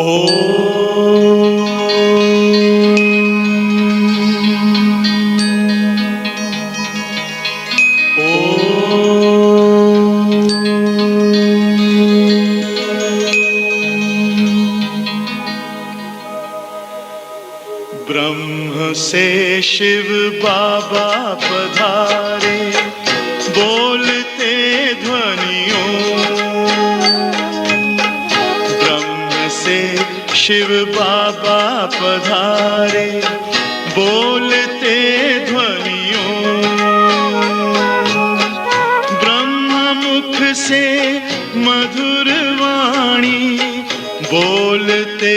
ब्रह्म से शिव बाबा पधारे, बोलते ध्वनियों। ब्रह्म से शिव बाबा पधारे, बोलते ध्वनियों। ब्रह्म मुख से मधुर वाणी, बोलते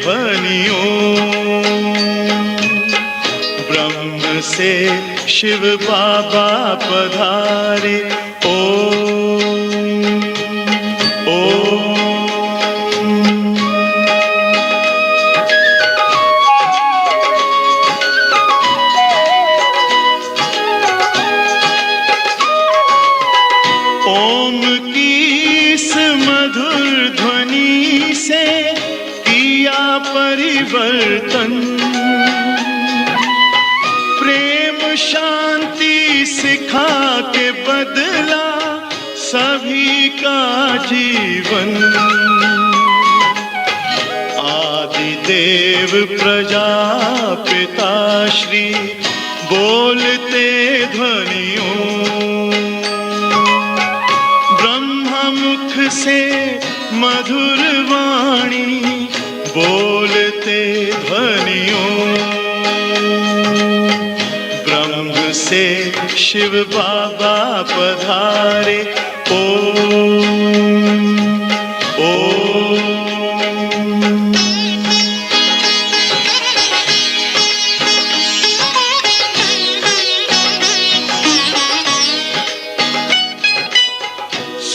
ध्वनियों। ब्रह्म से शिव बाबा पधारे, ओम ओम। ओम की इस मधुर ध्वनि से किया परिवर्तन, प्रेम शांति सिखा के बदला सभी का जीवन। आदि देव प्रजापिता श्री, बोलते ध्वनियों। ब्रह्म मुख से मधुर वाणी, बोलते ध्वनियों। ब्रह्म से शिव बाबा पधारे, ओम ओम।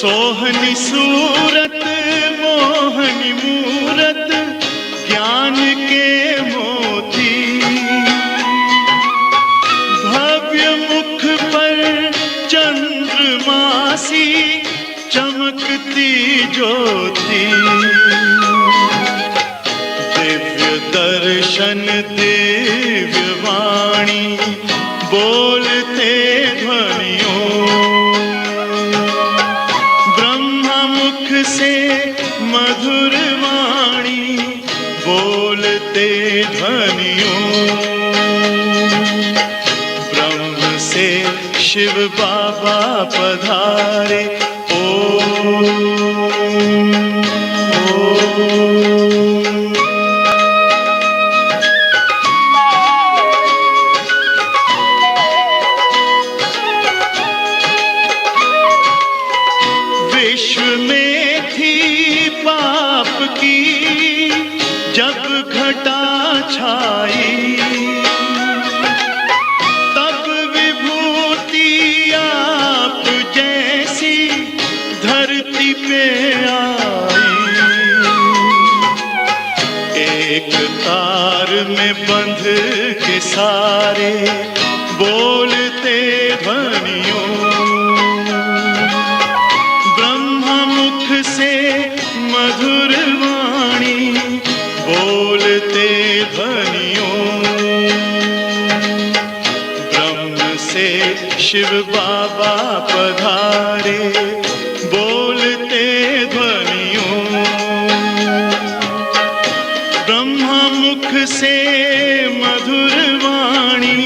सोहनी सूरत मोहनी मूरत, ज्ञान के मोती। भव्य मुख पर चंद्रमासी, चमकती ज्योति। दिव्य दर्शन दिव्य वाणी, बोलते ध्वनियों। से मधुर वाणी, बोलते ध्वनियों। ब्रह्म से शिव बाबा पधारे, ओम ओम। विश्व में पाप की जब घटा छाई, तब विभूति आप जैसी धरती पे आई। एक तार में बंध के सारे, बोलते ध्वनियों। से मधुर वाणी, बोलते ध्वनियों। ब्रह्म से शिव बाबा पधारे, बोलते ध्वनियों। ब्रह्म मुख से मधुर वाणी,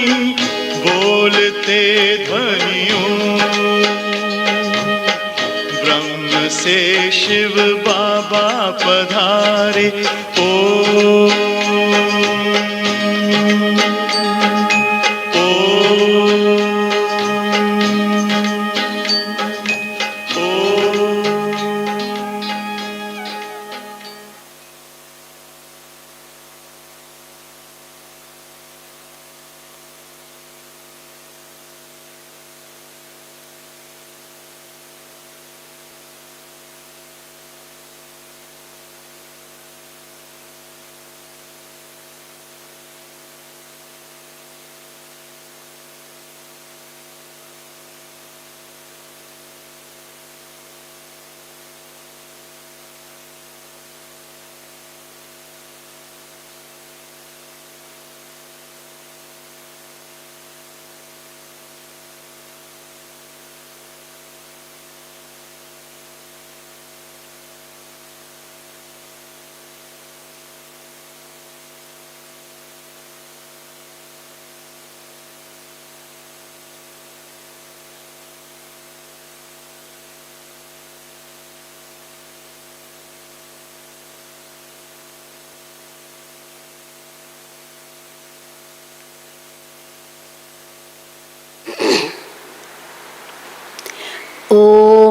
बोलते ध्वनियों। से शिव बाबा पधारे, ओम ओम ओम।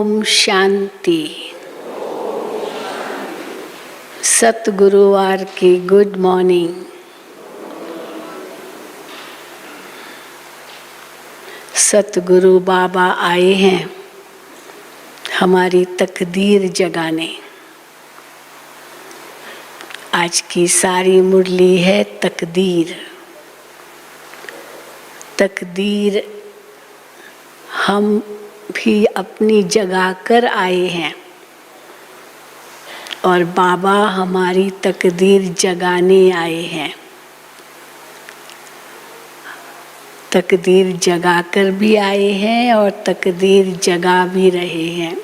ओम शांति। सतगुरुवार की गुड मॉर्निंग। सतगुरु बाबा आए हैं हमारी तकदीर जगाने। आज की सारी मुरली है तकदीर। तकदीर हम भी अपनी जगा कर आए हैं और बाबा हमारी तकदीर जगाने आए हैं। तकदीर जगा कर भी आए हैं और तकदीर जगा भी रहे हैं।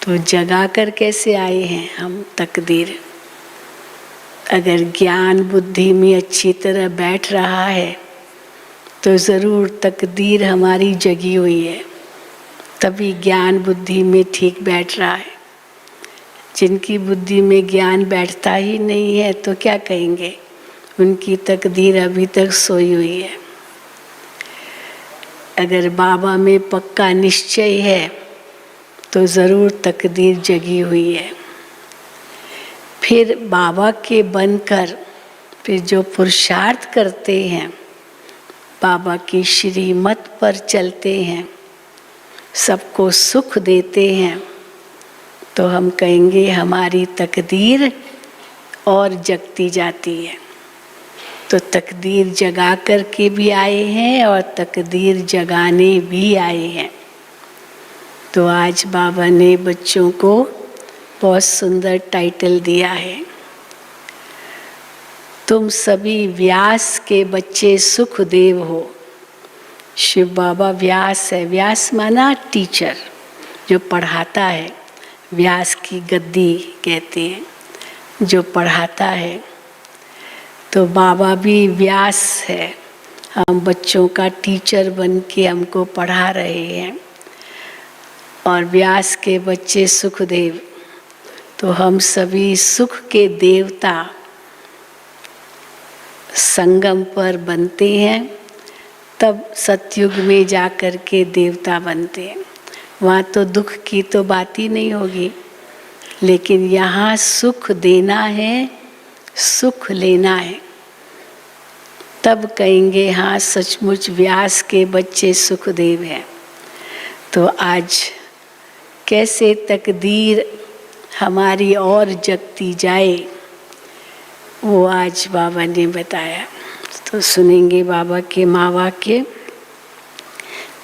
तो जगा कर कैसे आए हैं हम तकदीर? अगर ज्ञान बुद्धि में अच्छी तरह बैठ रहा है तो ज़रूर तकदीर हमारी जगी हुई है, तभी ज्ञान बुद्धि में ठीक बैठ रहा है। जिनकी बुद्धि में ज्ञान बैठता ही नहीं है तो क्या कहेंगे? उनकी तकदीर अभी तक सोई हुई है। अगर बाबा में पक्का निश्चय है तो ज़रूर तकदीर जगी हुई है। फिर बाबा के बनकर फिर जो पुरुषार्थ करते हैं, बाबा की श्रीमत पर चलते हैं, सबको सुख देते हैं, तो हम कहेंगे हमारी तकदीर और जगती जाती है। तो तकदीर जगा कर के भी आए हैं और तकदीर जगाने भी आए हैं। तो आज बाबा ने बच्चों को बहुत सुंदर टाइटल दिया है, तुम सभी व्यास के बच्चे सुखदेव हो। शिव बाबा व्यास है। व्यास माना टीचर, जो पढ़ाता है। व्यास की गद्दी कहते हैं, जो पढ़ाता है। तो बाबा भी व्यास है। हम बच्चों का टीचर बन के हमको पढ़ा रहे हैं। और व्यास के बच्चे सुखदेव, तो हम सभी सुख के देवता संगम पर बनते हैं, तब सतयुग में जा कर के देवता बनते हैं। वहाँ तो दुख की तो बात ही नहीं होगी, लेकिन यहाँ सुख देना है, सुख लेना है। तब कहेंगे हाँ सचमुच व्यास के बच्चे सुखदेव हैं। तो आज कैसे तकदीर हमारी और जगती जाए, वो आज बाबा ने बताया। तो सुनेंगे बाबा के महावाक्य।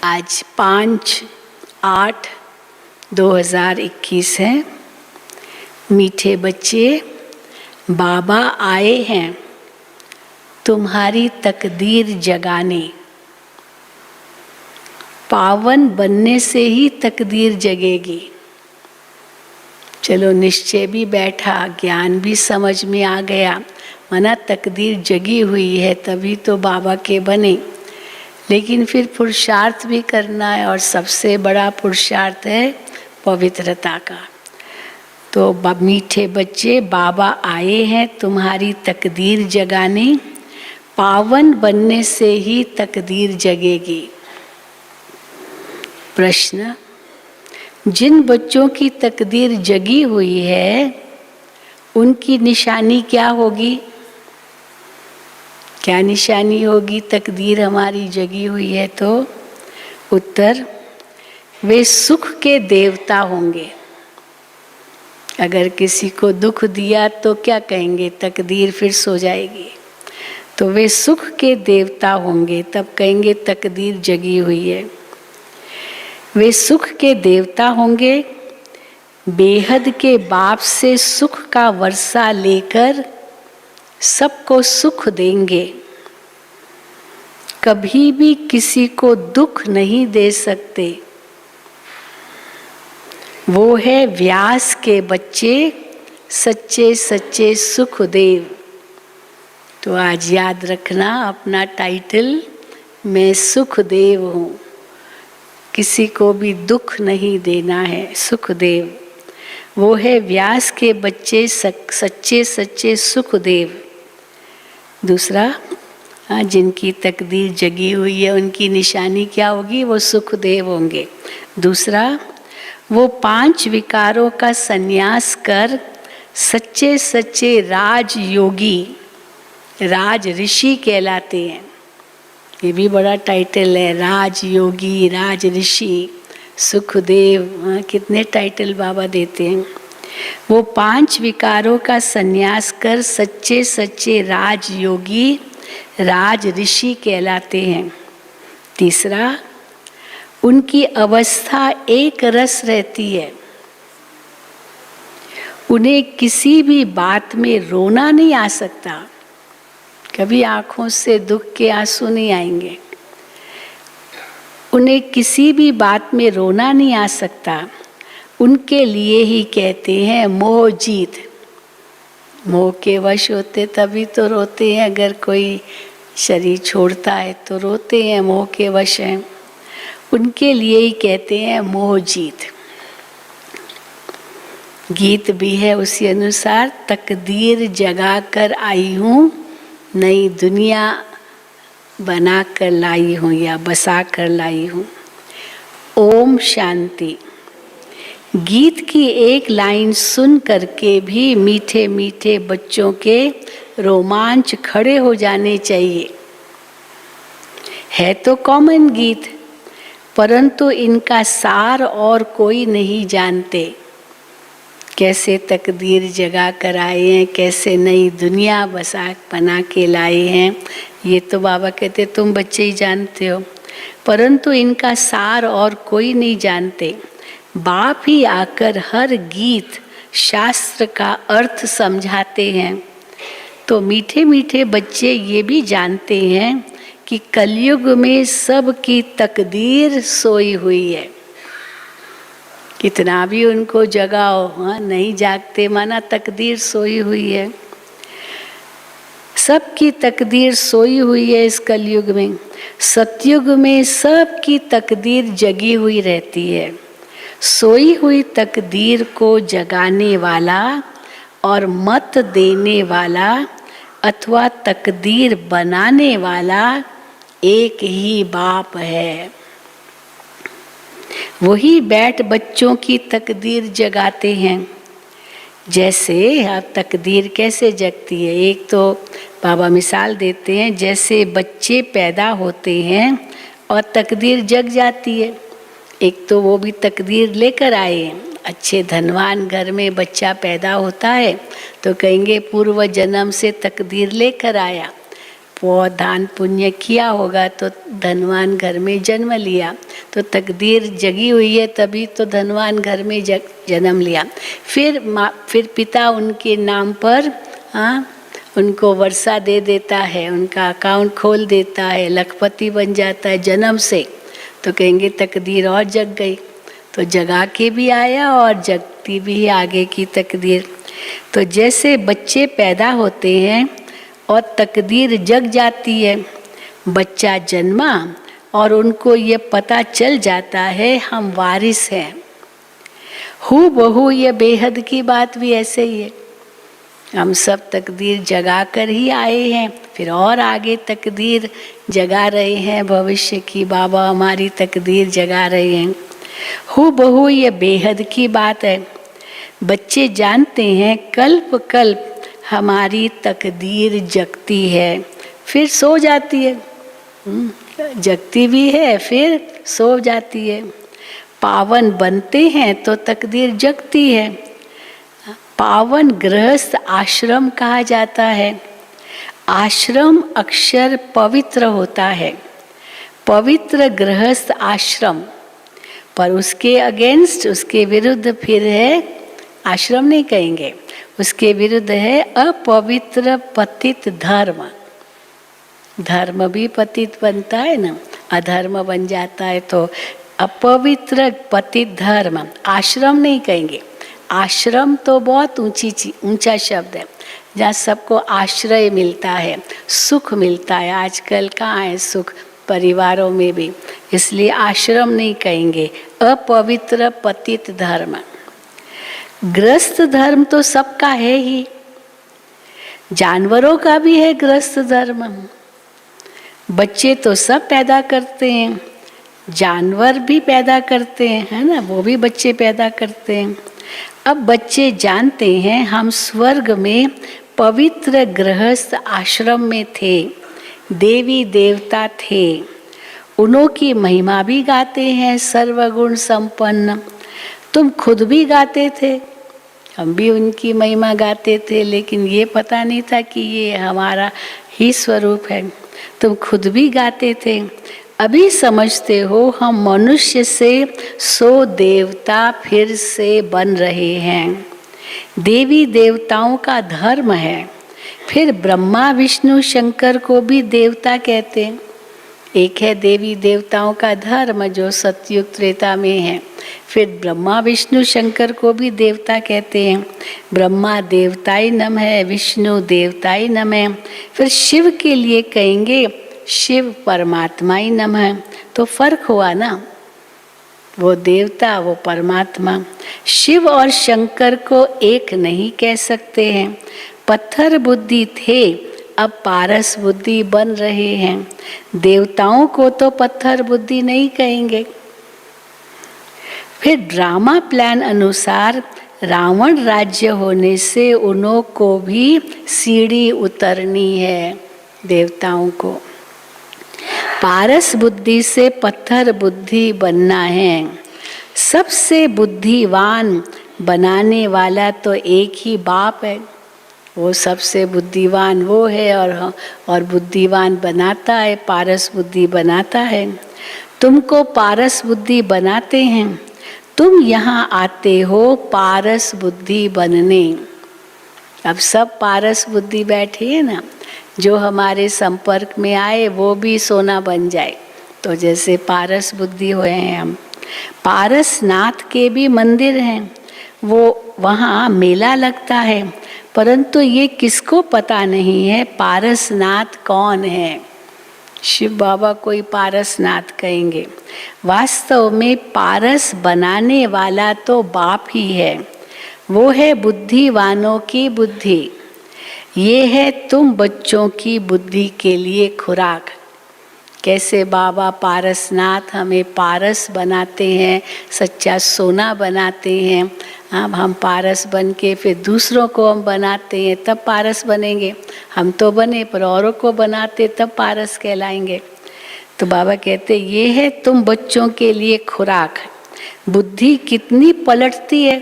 आज 5/8/2021 है। मीठे बच्चे, बाबा आए हैं तुम्हारी तकदीर जगाने। पावन बनने से ही तकदीर जगेगी। चलो निश्चय भी बैठा, ज्ञान भी समझ में आ गया, मना तकदीर जगी हुई है, तभी तो बाबा के बने। लेकिन फिर पुरुषार्थ भी करना है, और सबसे बड़ा पुरुषार्थ है पवित्रता का। तो मीठे बच्चे, बाबा आए हैं तुम्हारी तकदीर जगाने। पावन बनने से ही तकदीर जगेगी। प्रश्न, जिन बच्चों की तकदीर जगी हुई है उनकी निशानी क्या होगी? क्या निशानी होगी? तकदीर हमारी जगी हुई है तो उत्तर, वे सुख के देवता होंगे। अगर किसी को दुख दिया तो क्या कहेंगे? तकदीर फिर सो जाएगी। तो वे सुख के देवता होंगे, तब कहेंगे तकदीर जगी हुई है। वे सुख के देवता होंगे, बेहद के बाप से सुख का वर्षा लेकर सबको सुख देंगे। कभी भी किसी को दुख नहीं दे सकते। वो है व्यास के बच्चे, सच्चे सच्चे सुखदेव। तो आज याद रखना अपना टाइटल, मैं सुखदेव हूँ। किसी को भी दुख नहीं देना है, सुखदेव। वो है व्यास के बच्चे, सच्चे सच्चे सुखदेव। दूसरा, जिनकी तकदीर जगी हुई है उनकी निशानी क्या होगी? वो सुखदेव होंगे। दूसरा, वो 5 विकारों का संन्यास कर सच्चे सच्चे राज योगी, राज ऋषि कहलाते हैं। ये भी बड़ा टाइटल है, राज योगी, राज ऋषि, सुखदेव, कितने टाइटल बाबा देते हैं। वो 5 विकारों का संन्यास कर सच्चे सच्चे राज योगी, राज ऋषि कहलाते हैं। तीसरा, उनकी अवस्था एक रस रहती है। उन्हें किसी भी बात में रोना नहीं आ सकता, कभी आंखों से दुख के आंसू नहीं आएंगे। उन्हें किसी भी बात में रोना नहीं आ सकता। उनके लिए ही कहते हैं मोह जीत। मोह के वश होते तभी तो रोते हैं, अगर कोई शरीर छोड़ता है तो रोते हैं, मोह के वश हैं। उनके लिए ही कहते हैं मोह जीत। गीत भी है उसी अनुसार, तकदीर जगा कर आई हूँ, नई दुनिया बना कर लाई हूँ या बसा कर लाई हूँ। ओम शांति। गीत की एक लाइन सुन करके भी मीठे मीठे बच्चों के रोमांच खड़े हो जाने चाहिए। है तो कॉमन गीत, परंतु इनका सार और कोई नहीं जानते। कैसे तकदीर जगा कर आए हैं, कैसे नई दुनिया बना के लाए हैं, ये तो बाबा कहते तुम बच्चे ही जानते हो, परंतु इनका सार और कोई नहीं जानते। बाप ही आकर हर गीत शास्त्र का अर्थ समझाते हैं। तो मीठे मीठे बच्चे ये भी जानते हैं कि कलयुग में सबकी तकदीर सोई हुई है। कितना भी उनको जगाओ, हाँ, नहीं जागते, माना तकदीर सोई हुई है। सबकी तकदीर सोई हुई है इस कलयुग में। सतयुग में सबकी तकदीर जगी हुई रहती है। सोई हुई तकदीर को जगाने वाला और मत देने वाला अथवा तकदीर बनाने वाला एक ही बाप है। वही बैठ बच्चों की तकदीर जगाते हैं। जैसे अब तकदीर कैसे जगती है, एक तो बाबा मिसाल देते हैं, जैसे बच्चे पैदा होते हैं और तकदीर जग जाती है। एक तो वो भी तकदीर लेकर आए हैं। अच्छे धनवान घर में बच्चा पैदा होता है तो कहेंगे पूर्व जन्म से तकदीर लेकर आया, बहुत दान पुण्य किया होगा तो धनवान घर में जन्म लिया, तो तकदीर जगी हुई है तभी तो धनवान घर में जन्म लिया। फिर पिता उनके नाम पर उनको वर्षा दे देता है, उनका अकाउंट खोल देता है, लखपति बन जाता है जन्म से, तो कहेंगे तकदीर और जग गई। तो जगा के भी आया और जगती भी आगे की तकदीर। तो जैसे बच्चे पैदा होते हैं और तकदीर जग जाती है, बच्चा जन्मा और उनको ये पता चल जाता है हम वारिस हैं। हू बहू ये बेहद की बात भी ऐसे ही है। हम सब तकदीर जगा कर ही आए हैं, फिर और आगे तकदीर जगा रहे हैं भविष्य की। बाबा हमारी तकदीर जगा रहे हैं। हू बहू ये बेहद की बात है। बच्चे जानते हैं कल्प कल्प हमारी तकदीर जगती है, फिर सो जाती है। जगती भी है फिर सो जाती है। पावन बनते हैं तो तकदीर जगती है। पावन गृहस्थ आश्रम कहा जाता है। आश्रम अक्षर पवित्र होता है, पवित्र गृहस्थ आश्रम। पर उसके अगेंस्ट, उसके विरुद्ध फिर है, आश्रम नहीं कहेंगे, उसके विरुद्ध है अपवित्र पतित धर्म। धर्म भी पतित बनता है ना, अधर्म बन जाता है। तो अपवित्र पतित धर्म, आश्रम नहीं कहेंगे। आश्रम तो बहुत ऊंचा शब्द है, जहाँ सबको आश्रय मिलता है, सुख मिलता है। आजकल कहाँ है सुख परिवारों में भी, इसलिए आश्रम नहीं कहेंगे। अपवित्र पतित धर्म। ग्रस्त धर्म तो सबका है ही, जानवरों का भी है ग्रस्त धर्म। बच्चे तो सब पैदा करते हैं, जानवर भी पैदा करते हैं, है ना, वो भी बच्चे पैदा करते हैं। अब बच्चे जानते हैं हम स्वर्ग में पवित्र गृहस्थ आश्रम में थे, देवी देवता थे, उन्हों की महिमा भी गाते हैं सर्वगुण संपन्न। तुम खुद भी गाते थे, हम भी उनकी महिमा गाते थे, लेकिन ये पता नहीं था कि ये हमारा ही स्वरूप है। तुम खुद भी गाते थे, अभी समझते हो हम मनुष्य से 100 देवता फिर से बन रहे हैं। देवी देवताओं का धर्म है। फिर ब्रह्मा विष्णु शंकर को भी देवता कहते हैं। एक है देवी देवताओं का धर्म जो सतयुग त्रेता में है, फिर ब्रह्मा विष्णु शंकर को भी देवता कहते हैं। ब्रह्मा देवताई नम है, विष्णु देवताई नम है। फिर शिव के लिए कहेंगे शिव परमात्माई नम है। तो फर्क हुआ ना, वो देवता वो परमात्मा। शिव और शंकर को एक नहीं कह सकते हैं। पत्थर बुद्धि थे, अब पारस बुद्धि बन रहे हैं। देवताओं को तो पत्थर बुद्धि नहीं कहेंगे। फिर ड्रामा प्लान अनुसार रावण राज्य होने से उन्हों को भी सीढ़ी उतरनी है, देवताओं को। पारस बुद्धि से पत्थर बुद्धि बनना है। सबसे बुद्धिवान बनाने वाला तो एक ही बाप है, वो सबसे बुद्धिवान वो है और बुद्धिवान बनाता है, पारस बुद्धि बनाता है। तुमको पारस बुद्धि बनाते हैं, तुम यहाँ आते हो पारस बुद्धि बनने। अब सब पारस बुद्धि बैठी है ना, जो हमारे संपर्क में आए वो भी सोना बन जाए, तो जैसे पारस बुद्धि हुए हैं हम। पारसनाथ के भी मंदिर हैं, वो वहाँ मेला लगता है, परंतु ये किसको पता नहीं है पारसनाथ कौन है। शिव बाबा कोई पारसनाथ कहेंगे, वास्तव में पारस बनाने वाला तो बाप ही है। वो है बुद्धिवानों की बुद्धि। ये है तुम बच्चों की बुद्धि के लिए खुराक। कैसे बाबा पारसनाथ हमें पारस बनाते हैं, सच्चा सोना बनाते हैं। अब हम पारस बन के फिर दूसरों को हम बनाते हैं, तब पारस बनेंगे। हम तो बने पर औरों को बनाते तब पारस कहलाएंगे। तो बाबा कहते ये है तुम बच्चों के लिए खुराक। बुद्धि कितनी पलटती है,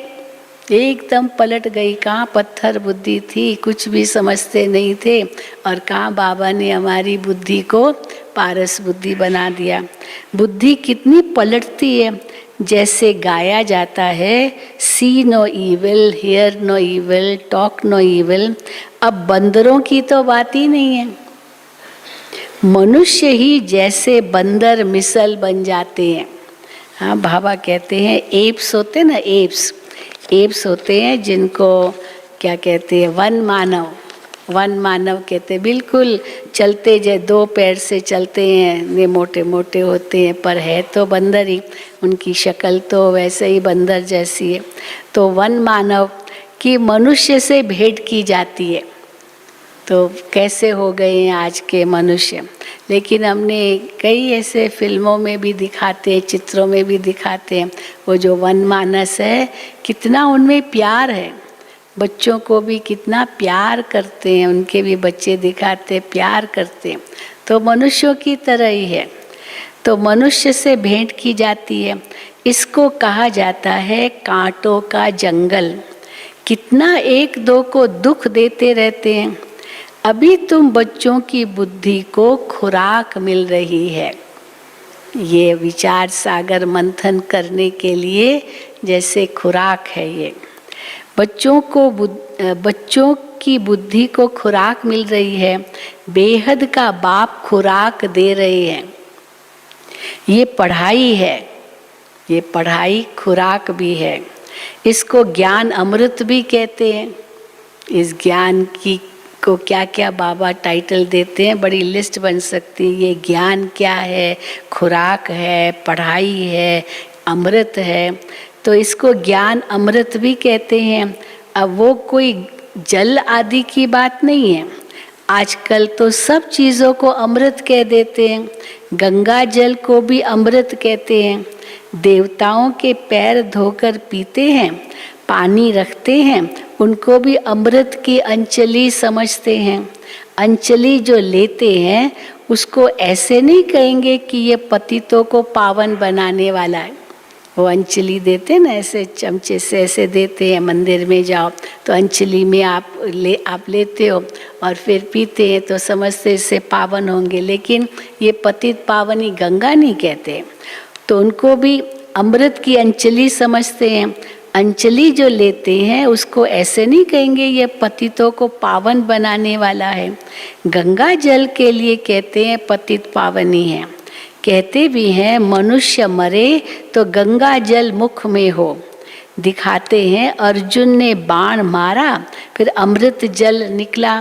एकदम पलट गई। कहाँ पत्थर बुद्धि थी, कुछ भी समझते नहीं थे, और कहाँ बाबा ने हमारी बुद्धि को पारस बुद्धि बना दिया। बुद्धि कितनी पलटती है, जैसे गाया जाता है see no evil, hear no evil, talk no evil. अब बंदरों की तो बात ही नहीं है, मनुष्य ही जैसे बंदर मिसल बन जाते हैं। हाँ बाबा कहते हैं एप्स होते ना, एप्स होते हैं जिनको क्या कहते हैं वन मानव कहते हैं। बिल्कुल चलते जै 2 पैर से चलते हैं, ने मोटे मोटे होते हैं, पर है तो बंदर ही। उनकी शक्ल तो वैसे ही बंदर जैसी है। तो वन मानव की मनुष्य से भेंट की जाती है। तो कैसे हो गए हैं आज के मनुष्य। लेकिन हमने कई ऐसे फिल्मों में भी दिखाते हैं, चित्रों में भी दिखाते हैं, वो जो वन मानस है कितना उनमें प्यार है। बच्चों को भी कितना प्यार करते हैं, उनके भी बच्चे दिखाते प्यार करते हैं। तो मनुष्यों की तरह ही है। तो मनुष्य से भेंट की जाती है। इसको कहा जाता है कांटों का जंगल। कितना एक दो को दुख देते रहते हैं। अभी तुम बच्चों की बुद्धि को खुराक मिल रही है, ये विचार सागर मंथन करने के लिए जैसे खुराक है। ये बच्चों की बुद्धि को खुराक मिल रही है। बेहद का बाप खुराक दे रहे हैं। ये पढ़ाई है, ये पढ़ाई खुराक भी है। इसको ज्ञान अमृत भी कहते हैं। इस ज्ञान की को क्या क्या बाबा टाइटल देते हैं, बड़ी लिस्ट बन सकती है। ये ज्ञान क्या है, खुराक है, पढ़ाई है, अमृत है। तो इसको ज्ञान अमृत भी कहते हैं। अब वो कोई जल आदि की बात नहीं है। आजकल तो सब चीज़ों को अमृत कह देते हैं, गंगा जल को भी अमृत कहते हैं। देवताओं के पैर धोकर पीते हैं, पानी रखते हैं, उनको भी अमृत की अंजलि समझते हैं। अंजलि जो लेते हैं उसको ऐसे नहीं कहेंगे कि ये पतितों को पावन बनाने वाला है। वो अंजलि देते हैं ना, ऐसे चमचे से ऐसे देते हैं, मंदिर में जाओ तो अंजलि में आप लेते हो और फिर पीते हैं तो समझते इससे पावन होंगे। लेकिन ये पतित पावनी गंगा नहीं कहते, तो उनको भी अमृत की अंजलि समझते हैं। अंजलि जो लेते हैं उसको ऐसे नहीं कहेंगे ये पतितों को पावन बनाने वाला है। गंगा जल के लिए कहते हैं पतित पावनी है। कहते भी हैं मनुष्य मरे तो गंगा जल मुख में हो। दिखाते हैं अर्जुन ने बाण मारा फिर अमृत जल निकला।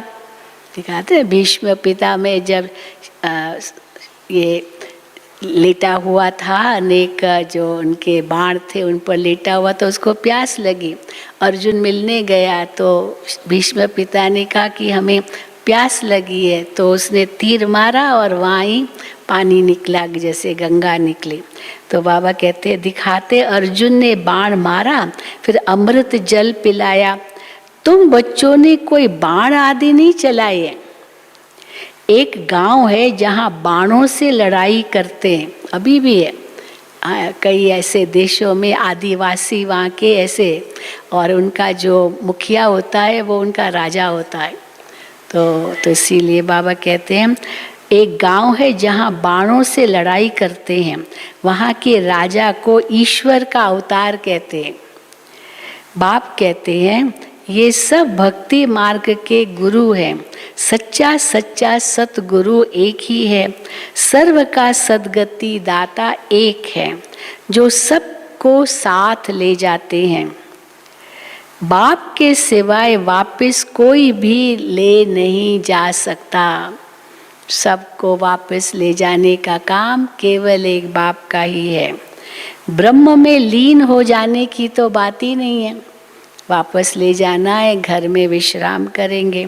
दिखाते हैं भीष्म पिता में जब ये लेटा हुआ था, अनेक जो उनके बाण थे उन पर लेटा हुआ तो उसको प्यास लगी। अर्जुन मिलने गया तो भीष्म पिता ने कहा कि हमें प्यास लगी है, तो उसने तीर मारा और वहाँ ही पानी निकला जैसे गंगा निकली। तो बाबा कहते हैं दिखाते अर्जुन ने बाण मारा फिर अमृत जल पिलाया। तुम बच्चों ने कोई बाण आदि नहीं चलाए। एक गांव है जहाँ बाणों से लड़ाई करते हैं, अभी भी है। कई ऐसे देशों में आदिवासी वहाँ के ऐसे, और उनका जो मुखिया होता है वो उनका राजा होता है। तो इसीलिए बाबा कहते हैं एक गांव है जहाँ बाणों से लड़ाई करते हैं, वहाँ के राजा को ईश्वर का अवतार कहते हैं। बाप कहते हैं ये सब भक्ति मार्ग के गुरु हैं। सच्चा सच्चा सतगुरु एक ही है। सर्व का सद्गति दाता एक है, जो सबको साथ ले जाते हैं। बाप के सिवाय वापस कोई भी ले नहीं जा सकता। सबको वापस ले जाने का काम केवल एक बाप का ही है। ब्रह्म में लीन हो जाने की तो बात ही नहीं है। वापस ले जाना है, घर में विश्राम करेंगे।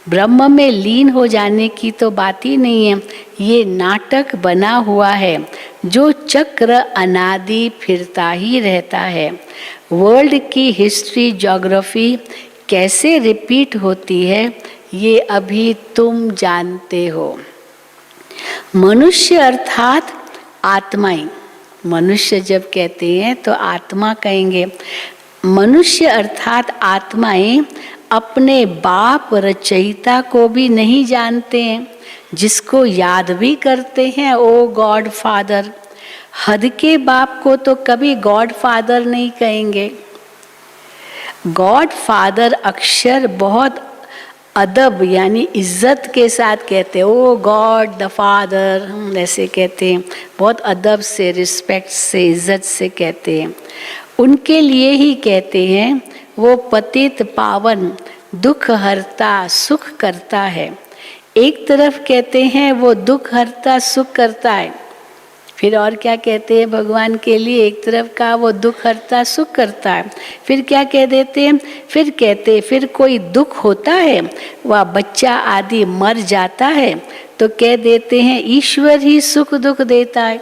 ब्रह्म में लीन हो जाने की तो बात ही नहीं है। ये नाटक बना हुआ है जो चक्र अनादि फिरता ही रहता है। वर्ल्ड की हिस्ट्री ज्योग्राफी कैसे रिपीट होती है ये अभी तुम जानते हो। मनुष्य अर्थात आत्माएं, मनुष्य जब कहते हैं तो आत्मा कहेंगे। मनुष्य अर्थात आत्माएं अपने बाप रचयिता को भी नहीं जानते हैं, जिसको याद भी करते हैं ओ गॉड फादर। हद के बाप को तो कभी गॉड फादर नहीं कहेंगे। गॉड फादर अक्षर बहुत अदब यानी इज्जत के साथ कहते हैं, ओ गॉड द फादर, हम ऐसे कहते हैं, बहुत अदब से, रिस्पेक्ट से, इज्जत से कहते हैं। उनके लिए ही कहते हैं वो पतित पावन दुख हरता सुख करता है। एक तरफ कहते हैं वो दुख हरता सुख करता है, फिर और क्या कहते हैं भगवान के लिए, एक तरफ का वो दुख हरता सुख करता है, फिर क्या कह देते हैं, फिर कहते फिर कोई दुख होता है वह बच्चा आदि मर जाता है तो कह देते हैं ईश्वर ही सुख दुख देता है।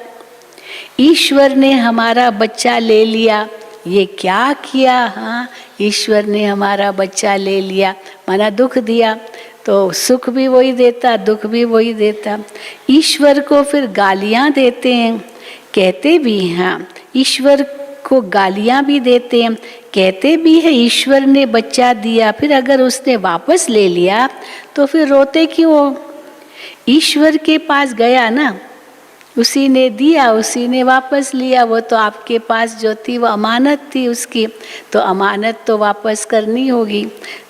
ईश्वर ने हमारा बच्चा ले लिया, ये क्या किया, हाँ ईश्वर ने हमारा बच्चा ले लिया, माना दुख दिया, तो सुख भी वही देता दुख भी वही देता। ईश्वर को फिर गालियाँ देते हैं, कहते भी हैं ईश्वर को गालियाँ भी देते हैं, कहते भी है ईश्वर ने बच्चा दिया, फिर अगर उसने वापस ले लिया तो फिर रोते क्यों हो। ईश्वर के पास गया ना, उसी ने दिया उसी ने वापस लिया, वो तो आपके पास जो थी वो अमानत थी उसकी, तो अमानत तो वापस करनी होगी।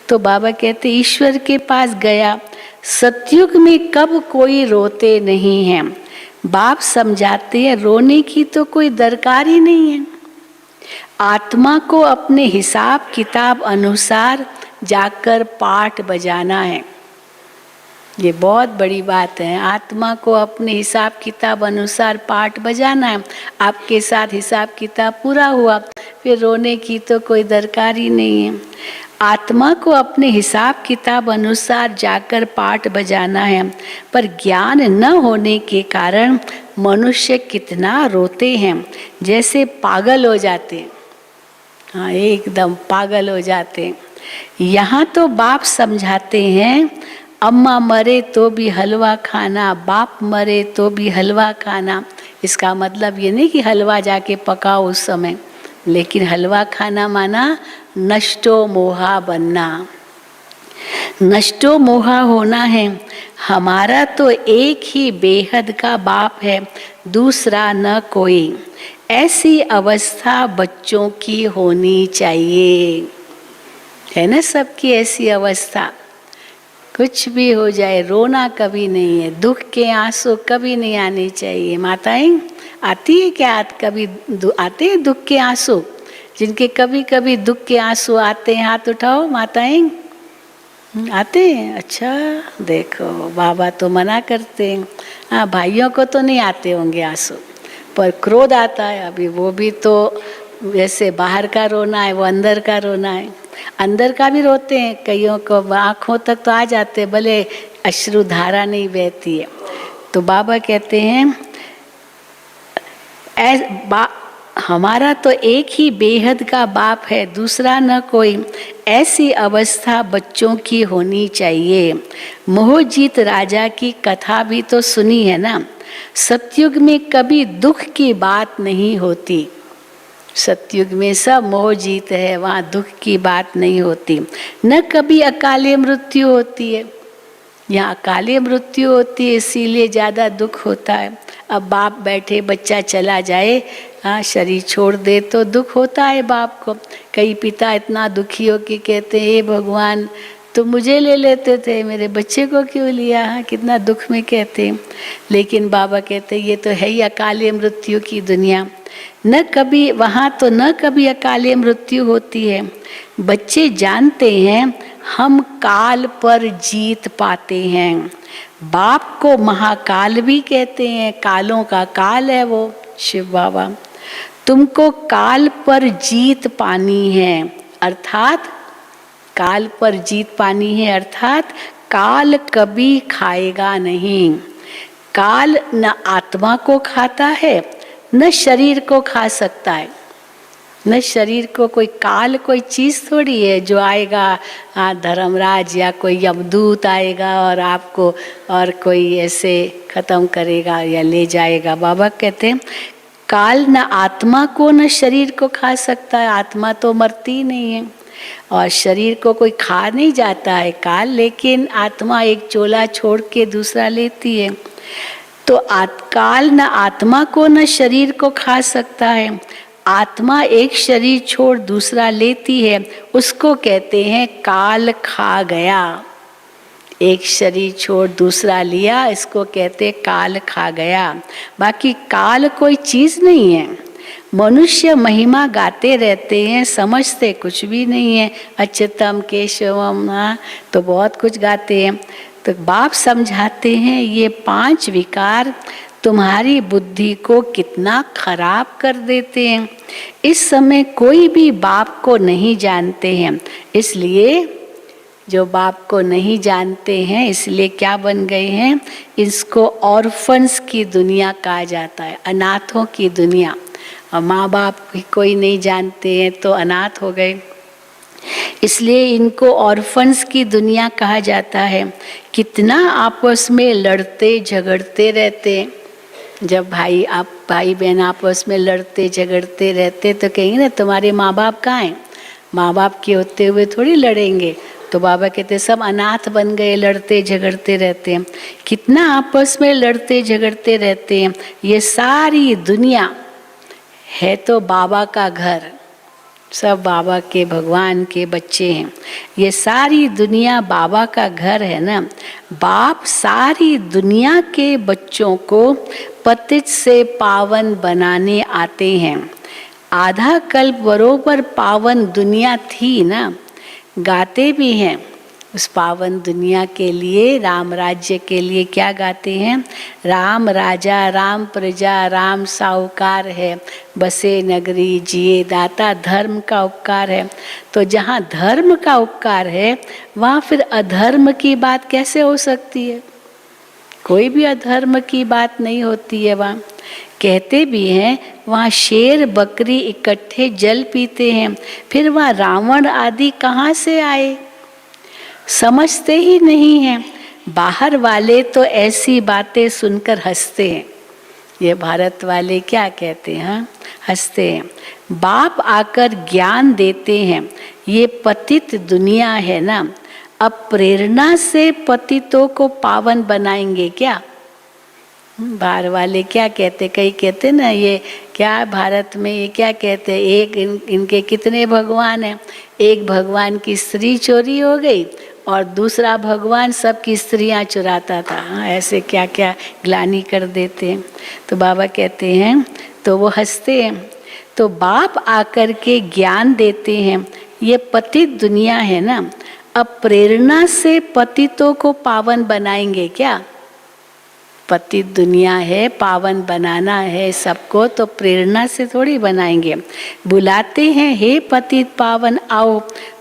तो बाबा कहते ईश्वर के पास गया। सतयुग में कब कोई रोते नहीं हैं। बाप समझाते हैं रोने की तो कोई दरकार ही नहीं है। आत्मा को अपने हिसाब किताब अनुसार जाकर पाठ बजाना है, ये बहुत बड़ी बात है। आत्मा को अपने हिसाब किताब अनुसार पाठ बजाना है। आपके साथ हिसाब किताब पूरा हुआ, फिर रोने की तो कोई दरकार ही नहीं है। आत्मा को अपने हिसाब किताब अनुसार जाकर पाठ बजाना है, पर ज्ञान न होने के कारण मनुष्य कितना रोते हैं, जैसे पागल हो जाते हैं। हाँ, एकदम पागल हो जाते हैं। यहाँ तो बाप समझाते हैं, अम्मा मरे तो भी हलवा खाना, बाप मरे तो भी हलवा खाना। इसका मतलब ये नहीं कि हलवा जाके पकाओ उस समय, लेकिन हलवा खाना माना नष्टो मोहा बनना। नष्टो मोहा होना है। हमारा तो एक ही बेहद का बाप है, दूसरा न कोई। ऐसी अवस्था बच्चों की होनी चाहिए। है ना सबकी ऐसी अवस्था। कुछ भी हो जाए रोना कभी नहीं है, दुख के आंसू कभी नहीं आने चाहिए। माताएं आती है क्या? कभी आते हैं दुख के आंसू? जिनके कभी कभी दुख के आंसू आते हैं हाथ उठाओ। माताएं आते हैं? अच्छा, देखो बाबा तो मना करते हैं। हाँ, भाइयों को तो नहीं आते होंगे आंसू, पर क्रोध आता है। अभी वो भी तो जैसे बाहर का रोना है, वो अंदर का रोना है। अंदर का भी रोते हैं, कईयों को आँखों तक तो आ जाते, भले अश्रु धारा नहीं बहती है। तो बाबा कहते हैं हमारा तो एक ही बेहद का बाप है, दूसरा न कोई। ऐसी अवस्था बच्चों की होनी चाहिए। मोहजीत राजा की कथा भी तो सुनी है ना। सतयुग में कभी दुख की बात नहीं होती। सतयुग में सब मोह जीत है, वहाँ दुख की बात नहीं होती। न कभी अकाले मृत्यु होती है। यहाँ अकाले मृत्यु होती है, इसीलिए ज़्यादा दुख होता है। अब बाप बैठे, बच्चा चला जाए, हाँ, शरीर छोड़ दे तो दुख होता है बाप को। कई पिता इतना दुखी हो कि कहते हैं, हे भगवान तो मुझे ले लेते थे, मेरे बच्चे को क्यों लिया? हाँ, कितना दुख में कहते हैं। लेकिन बाबा कहते हैं ये तो है ही अकाले मृत्यु की दुनिया। न कभी वहाँ तो न कभी अकाले मृत्यु होती है। बच्चे जानते हैं हम काल पर जीत पाते हैं। बाप को महाकाल भी कहते हैं, कालों का काल है वो शिव बाबा। तुमको काल पर जीत पानी है, अर्थात काल पर जीत पानी है, अर्थात काल कभी खाएगा नहीं। काल न आत्मा को खाता है, न शरीर को खा सकता है। न शरीर को कोई काल कोई चीज़ थोड़ी है जो आएगा, धर्मराज या कोई यमदूत आएगा और आपको और कोई ऐसे ख़त्म करेगा या ले जाएगा। बाबा कहते हैं काल न आत्मा को न शरीर को खा सकता है। आत्मा तो मरती नहीं है और शरीर को कोई खा नहीं जाता है काल, लेकिन आत्मा एक चोला छोड़ के दूसरा लेती है। तो काल न आत्मा को न शरीर को खा सकता है। आत्मा एक शरीर छोड़ दूसरा लेती है, उसको कहते हैं काल खा गया। एक शरीर छोड़ दूसरा लिया, इसको कहते हैं काल खा गया। बाकी काल कोई चीज़ नहीं है। मनुष्य महिमा गाते रहते हैं, समझते कुछ भी नहीं है। अच्युतम केशवम, तो बहुत कुछ गाते हैं। तो बाप समझाते हैं ये 5 विकार तुम्हारी बुद्धि को कितना खराब कर देते हैं। इस समय कोई भी बाप को नहीं जानते हैं, इसलिए जो बाप को नहीं जानते हैं इसलिए क्या बन गए हैं, इसको ऑर्फन्स की दुनिया कहा जाता है, अनाथों की दुनिया। और माँ बाप भी कोई नहीं जानते हैं तो अनाथ हो गए, इसलिए इनको ऑर्फन्स की दुनिया कहा जाता है। कितना आपस में लड़ते झगड़ते रहते हैं। जब भाई बहन आपस में लड़ते झगड़ते रहते तो कहेंगे ना तुम्हारे माँ बाप कहाँ हैं? माँ बाप के होते हुए थोड़ी लड़ेंगे। तो बाबा कहते सब अनाथ बन गए, लड़ते झगड़ते रहते हैं। कितना आपस में लड़ते झगड़ते रहते हैं। ये सारी दुनिया है तो बाबा का घर, सब बाबा के भगवान के बच्चे हैं। ये सारी दुनिया बाबा का घर है ना। बाप सारी दुनिया के बच्चों को पतित से पावन बनाने आते हैं। आधा कल्प बरोबर पावन दुनिया थी ना। गाते भी हैं उस पावन दुनिया के लिए, राम राज्य के लिए क्या गाते हैं? राम राजा राम प्रजा राम साहूकार है, बसे नगरी जिए दाता, धर्म का उपकार है। तो जहाँ धर्म का उपकार है वहाँ फिर अधर्म की बात कैसे हो सकती है? कोई भी अधर्म की बात नहीं होती है वहाँ। कहते भी हैं वहाँ शेर बकरी इकट्ठे जल पीते हैं, फिर वहाँ रावण आदि कहाँ से आए? समझते ही नहीं हैं। बाहर वाले तो ऐसी बातें सुनकर हंसते हैं। ये भारत वाले क्या कहते हैं? हंसते हैं। बाप आकर ज्ञान देते हैं, ये पतित दुनिया है ना, अब प्रेरणा से पतितों को पावन बनाएंगे क्या? बाहर वाले क्या कहते, कई कहते ना ये क्या भारत में ये क्या कहते, एक इनके कितने भगवान हैं, एक भगवान की स्त्री चोरी हो गई और दूसरा भगवान सबकी स्त्रियां चुराता था। हाँ, ऐसे क्या क्या ग्लानि कर देते हैं। तो बाबा कहते हैं, तो वो हंसते हैं। तो बाप आकर के ज्ञान देते हैं, ये पतित दुनिया है ना, अब प्रेरणा से पतितों को पावन बनाएंगे क्या? पतित दुनिया है, पावन बनाना है सबको, तो प्रेरणा से थोड़ी बनाएंगे। बुलाते हैं हे पतित पावन आओ,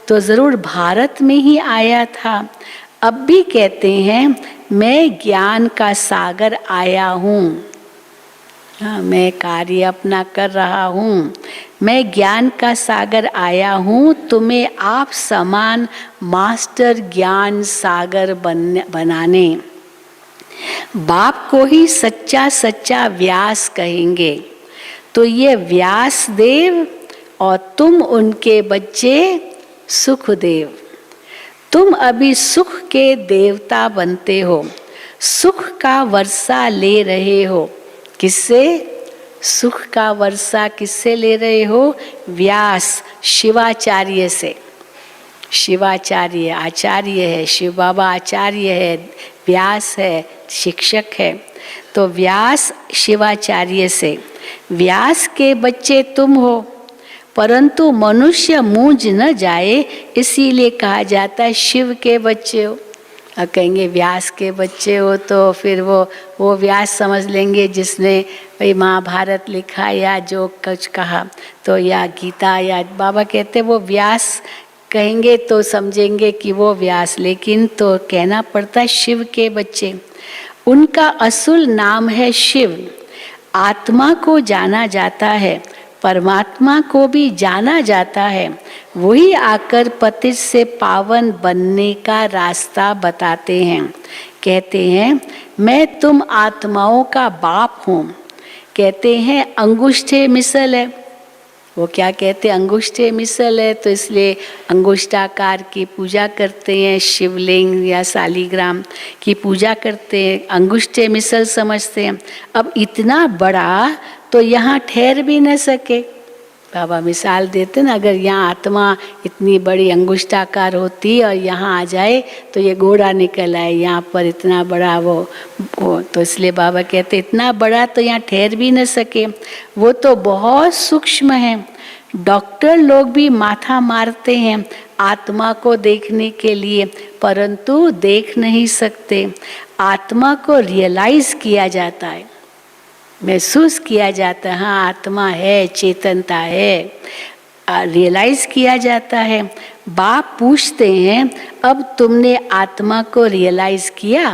तो जरूर भारत में ही आया था। अब भी कहते हैं मैं ज्ञान का सागर आया हूँ। हाँ, मैं कार्य अपना कर रहा हूँ, मैं ज्ञान का सागर आया हूँ, तुम्हें आप समान मास्टर ज्ञान सागर बनाने। बाप को ही सच्चा सच्चा व्यास कहेंगे। तो ये व्यास देव और तुम उनके बच्चे सुखदेव। तुम अभी सुख के देवता बनते हो, सुख का वर्षा ले रहे हो। किससे? सुख का वर्षा किससे ले रहे हो? व्यास शिवाचार्य से। शिवाचार्य आचार्य है, शिव बाबा आचार्य है, व्यास है शिक्षक है। तो व्यास शिवाचार्य से, व्यास के बच्चे तुम हो, परंतु मनुष्य मूंझ न जाए इसीलिए कहा जाता है शिव के बच्चे हो। और कहेंगे व्यास के बच्चे हो तो फिर वो व्यास समझ लेंगे जिसने भाई महाभारत लिखा या जो कुछ कहा, तो या गीता या बाबा कहते वो व्यास कहेंगे तो समझेंगे कि वो व्यास, लेकिन तो कहना पड़ता है शिव के बच्चे। उनका असुल नाम है शिव। आत्मा को जाना जाता है, परमात्मा को भी जाना जाता है। वही आकर पतित से पावन बनने का रास्ता बताते हैं। कहते हैं मैं तुम आत्माओं का बाप हूँ। कहते हैं अंगुष्ठे मिसल है। वो क्या कहते हैं? अंगुष्ठे मिसल है, तो इसलिए अंगुष्ठाकार की पूजा करते हैं, शिवलिंग या शालिग्राम की पूजा करते हैं, अंगुष्ठे मिसल समझते हैं। अब इतना बड़ा तो यहाँ ठहर भी न सके। बाबा मिसाल देते ना, अगर यहाँ आत्मा इतनी बड़ी अंगुष्ठाकार होती और यहाँ आ जाए तो ये घोड़ा निकल आए, यहाँ पर इतना बड़ा वो तो इसलिए बाबा कहते इतना बड़ा तो यहाँ ठहर भी न सके। वो तो बहुत सूक्ष्म है। डॉक्टर लोग भी माथा मारते हैं आत्मा को देखने के लिए, परंतु देख नहीं सकते। आत्मा को रियलाइज किया जाता है, महसूस किया जाता है, हाँ आत्मा है, चेतनता है, रियलाइज किया जाता है। बाप पूछते हैं अब तुमने आत्मा को रियलाइज किया,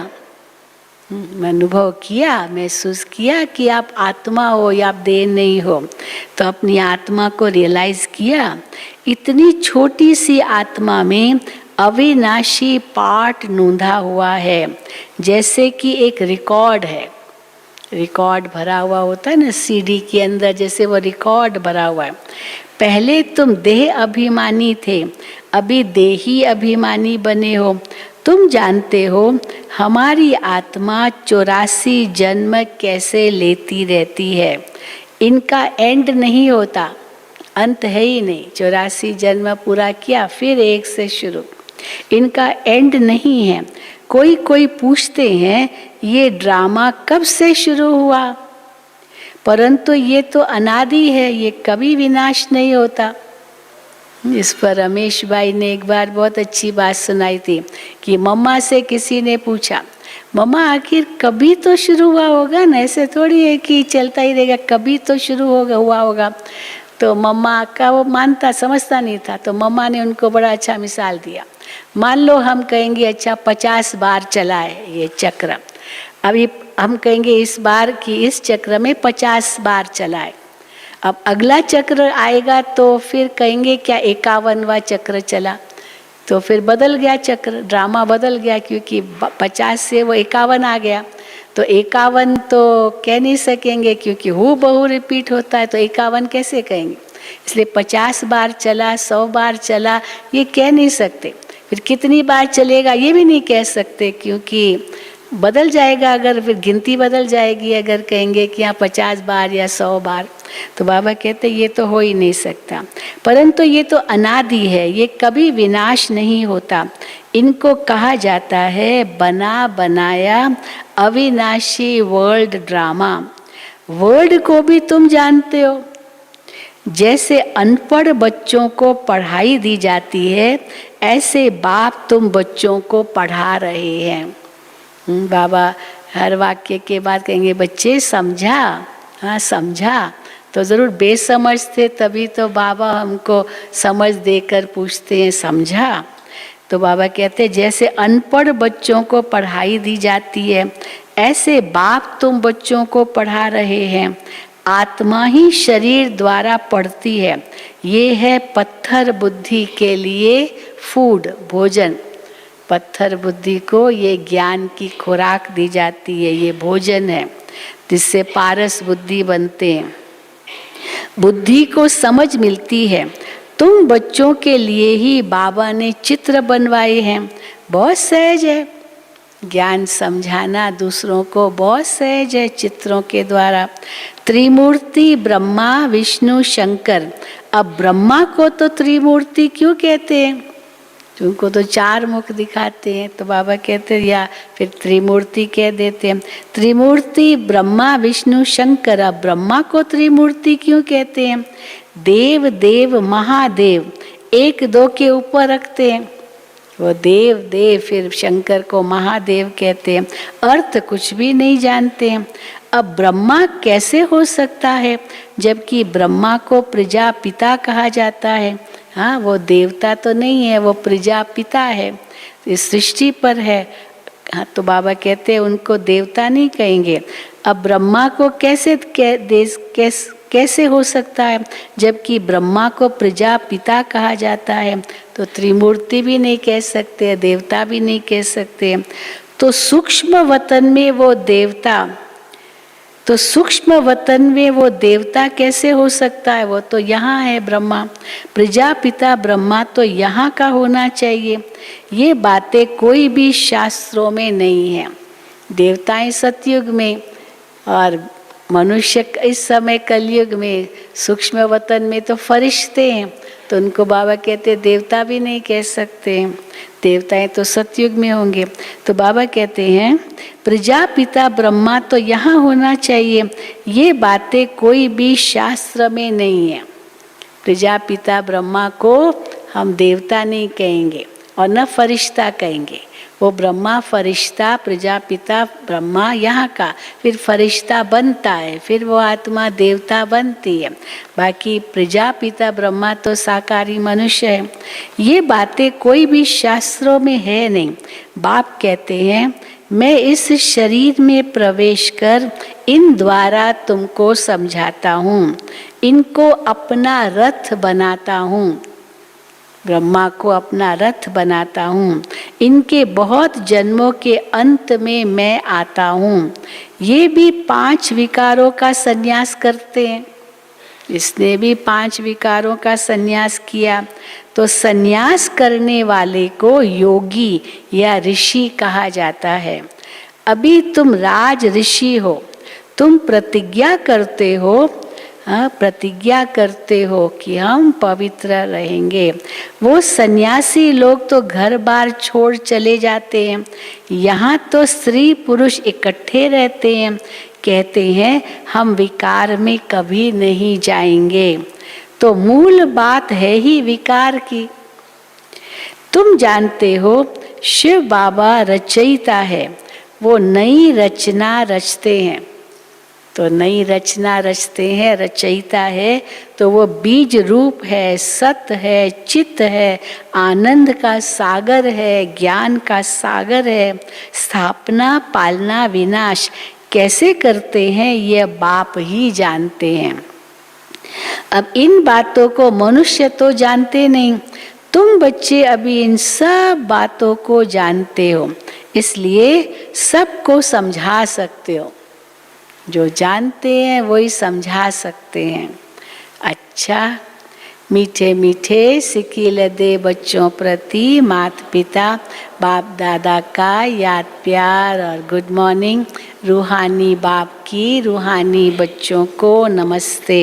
अनुभव किया, महसूस किया कि आप आत्मा हो या आप देह नहीं हो, तो अपनी आत्मा को रियलाइज किया। इतनी छोटी सी आत्मा में अविनाशी पाठ नूंधा हुआ है, जैसे कि एक रिकॉर्ड है। रिकॉर्ड भरा हुआ होता है ना सीडी के अंदर, जैसे वो रिकॉर्ड भरा हुआ है। पहले तुम देह अभिमानी थे, अभी देही अभिमानी बने हो। तुम जानते हो हमारी आत्मा 84 जन्म कैसे लेती रहती है। इनका एंड नहीं होता, अंत है ही नहीं। 84 जन्म पूरा किया फिर एक से शुरू, इनका एंड नहीं है। कोई पूछते हैं ये ड्रामा कब से शुरू हुआ, परंतु ये तो अनादि है, ये कभी विनाश नहीं होता। इस पर रमेश भाई ने एक बार बहुत अच्छी बात सुनाई थी कि मम्मा से किसी ने पूछा, मम्मा आखिर कभी तो शुरू हुआ होगा ना, ऐसे थोड़ी है कि चलता ही रहेगा, कभी तो शुरू हुआ होगा। तो मम्मा का वो मानता समझता नहीं था, तो मम्मा ने उनको बड़ा अच्छा मिसाल दिया। मान लो हम कहेंगे अच्छा 50 बार चला है ये चक्र, अभी हम कहेंगे इस बार कि इस चक्र में 50 बार चला है। अब अगला चक्र आएगा तो फिर कहेंगे क्या 51वां चक्र चला, तो फिर बदल गया चक्र, ड्रामा बदल गया, क्योंकि 50 से वो 51 आ गया। तो 51 तो कह नहीं सकेंगे क्योंकि हूबहू रिपीट होता है, तो 51 कैसे कहेंगे। इसलिए 50 बार चला, 100 बार चला, ये कह नहीं सकते। फिर कितनी बार चलेगा ये भी नहीं कह सकते, क्योंकि बदल जाएगा, अगर फिर गिनती बदल जाएगी अगर कहेंगे कि यहाँ 50 बार या 100 बार। तो बाबा कहते ये तो हो ही नहीं सकता। परंतु ये तो अनादि है, ये कभी विनाश नहीं होता। इनको कहा जाता है बना बनाया अविनाशी वर्ल्ड ड्रामा। वर्ल्ड को भी तुम जानते हो, जैसे अनपढ़ बच्चों को पढ़ाई दी जाती है, ऐसे बाप तुम बच्चों को पढ़ा रहे हैं। बाबा हर वाक्य के बाद कहेंगे बच्चे समझा, हाँ समझा। तो ज़रूर बेसमझ थे, तभी तो बाबा हमको समझ देकर पूछते हैं समझा। तो बाबा कहते हैं जैसे अनपढ़ बच्चों को पढ़ाई दी जाती है, ऐसे बाप तुम बच्चों को पढ़ा रहे हैं। आत्मा ही शरीर द्वारा पढ़ती है। ये है पत्थर बुद्धि के लिए फूड, भोजन। पत्थर बुद्धि को ये ज्ञान की खुराक दी जाती है, ये भोजन है जिससे पारस बुद्धि बनते हैं, बुद्धि को समझ मिलती है। तुम बच्चों के लिए ही बाबा ने चित्र बनवाए हैं। बहुत सहज है ज्ञान समझाना दूसरों को, बहुत सहज है चित्रों के द्वारा। त्रिमूर्ति ब्रह्मा विष्णु शंकर। अब ब्रह्मा को तो त्रिमूर्ति क्यों कहते हैं, उनको तो 4 मुख दिखाते हैं, तो बाबा कहते हैं या फिर त्रिमूर्ति कह देते हैं। त्रिमूर्ति ब्रह्मा विष्णु शंकर। अब ब्रह्मा को त्रिमूर्ति क्यों कहते हैं, देव देव महादेव, 1-2 के ऊपर रखते हैं, वो देव देव, फिर शंकर को महादेव कहते हैं, अर्थ कुछ भी नहीं जानते हैं। अब ब्रह्मा कैसे हो सकता है, जबकि ब्रह्मा को प्रजापिता कहा जाता है। हाँ, वो देवता तो नहीं है, वो प्रजापिता है, इस सृष्टि पर है। हाँ, तो बाबा कहते हैं उनको देवता नहीं कहेंगे। अब ब्रह्मा को कैसे हो सकता है, जबकि ब्रह्मा को प्रजापिता कहा जाता है। तो त्रिमूर्ति भी नहीं कह सकते, देवता भी नहीं कह सकते। तो सूक्ष्म वतन में वो देवता, तो सूक्ष्म वतन में वो देवता कैसे हो सकता है, वो तो यहाँ है ब्रह्मा। प्रजापिता ब्रह्मा तो यहाँ का होना चाहिए। ये बातें कोई भी शास्त्रों में नहीं है। देवताएं सतयुग में और मनुष्य इस समय कलयुग में, सूक्ष्म वतन में तो फरिश्ते हैं, तो उनको बाबा कहते देवता भी नहीं कह सकते, देवताएं तो सतयुग में होंगे। तो बाबा कहते हैं प्रजापिता ब्रह्मा तो यहाँ होना चाहिए, ये बातें कोई भी शास्त्र में नहीं है। प्रजापिता ब्रह्मा को हम देवता नहीं कहेंगे और न फरिश्ता कहेंगे। वो ब्रह्मा फरिश्ता, प्रजापिता ब्रह्मा यहाँ का, फिर फरिश्ता बनता है, फिर वो आत्मा देवता बनती है। बाकी प्रजापिता ब्रह्मा तो साकारी मनुष्य है। ये बातें कोई भी शास्त्रों में है नहीं। बाप कहते हैं मैं इस शरीर में प्रवेश कर इन द्वारा तुमको समझाता हूँ, इनको अपना रथ बनाता हूँ, ब्रह्मा को अपना रथ बनाता हूँ। इनके बहुत जन्मों के अंत में मैं आता हूँ। ये भी 5 विकारों का संन्यास करते हैं, इसने भी 5 विकारों का संन्यास किया। तो संन्यास करने वाले को योगी या ऋषि कहा जाता है। अभी तुम राज ऋषि हो, तुम प्रतिज्ञा करते हो, प्रतिज्ञा करते हो कि हम पवित्र रहेंगे। वो सन्यासी लोग तो घर बार छोड़ चले जाते हैं, यहाँ तो स्त्री पुरुष इकट्ठे रहते हैं, कहते हैं हम विकार में कभी नहीं जाएंगे। तो मूल बात है ही विकार की। तुम जानते हो शिव बाबा रचयिता है, वो नई रचना रचते हैं। तो नई रचना रचते हैं, रचयिता है, तो वो बीज रूप है, सत है, चित है, आनंद का सागर है, ज्ञान का सागर है। स्थापना, पालना, विनाश कैसे करते हैं ये बाप ही जानते हैं। अब इन बातों को मनुष्य तो जानते नहीं, तुम बच्चे अभी इन सब बातों को जानते हो, इसलिए सबको समझा सकते हो। जो जानते हैं वही समझा सकते हैं। अच्छा, मीठे मीठे सिकील दे बच्चों प्रति माता पिता बाप दादा का याद प्यार और गुड मॉर्निंग। रूहानी बाप की रूहानी बच्चों को नमस्ते।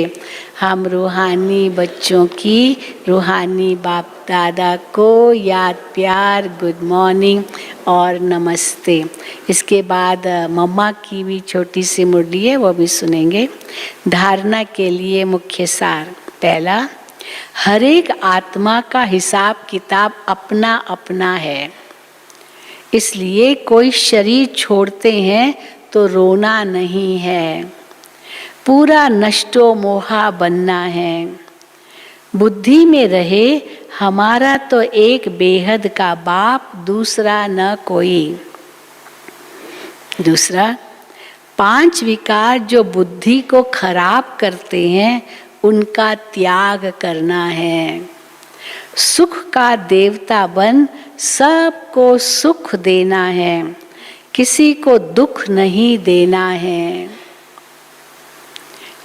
हम रूहानी बच्चों की रूहानी बाप दादा को याद प्यार गुड मॉर्निंग और नमस्ते। इसके बाद मम्मा की भी छोटी सी मुरली है, वो भी सुनेंगे। धारणा के लिए मुख्य सार। पहला, हर एक आत्मा का हिसाब किताब अपना अपना है, इसलिए कोई शरीर छोड़ते हैं तो रोना नहीं है, पूरा नष्टो मोहा बनना है। बुद्धि में रहे हमारा तो एक बेहद का बाप, दूसरा न कोई। दूसरा, 5 विकार जो बुद्धि को खराब करते हैं उनका त्याग करना है। सुख का देवता बन सबको सुख देना है, किसी को दुख नहीं देना है।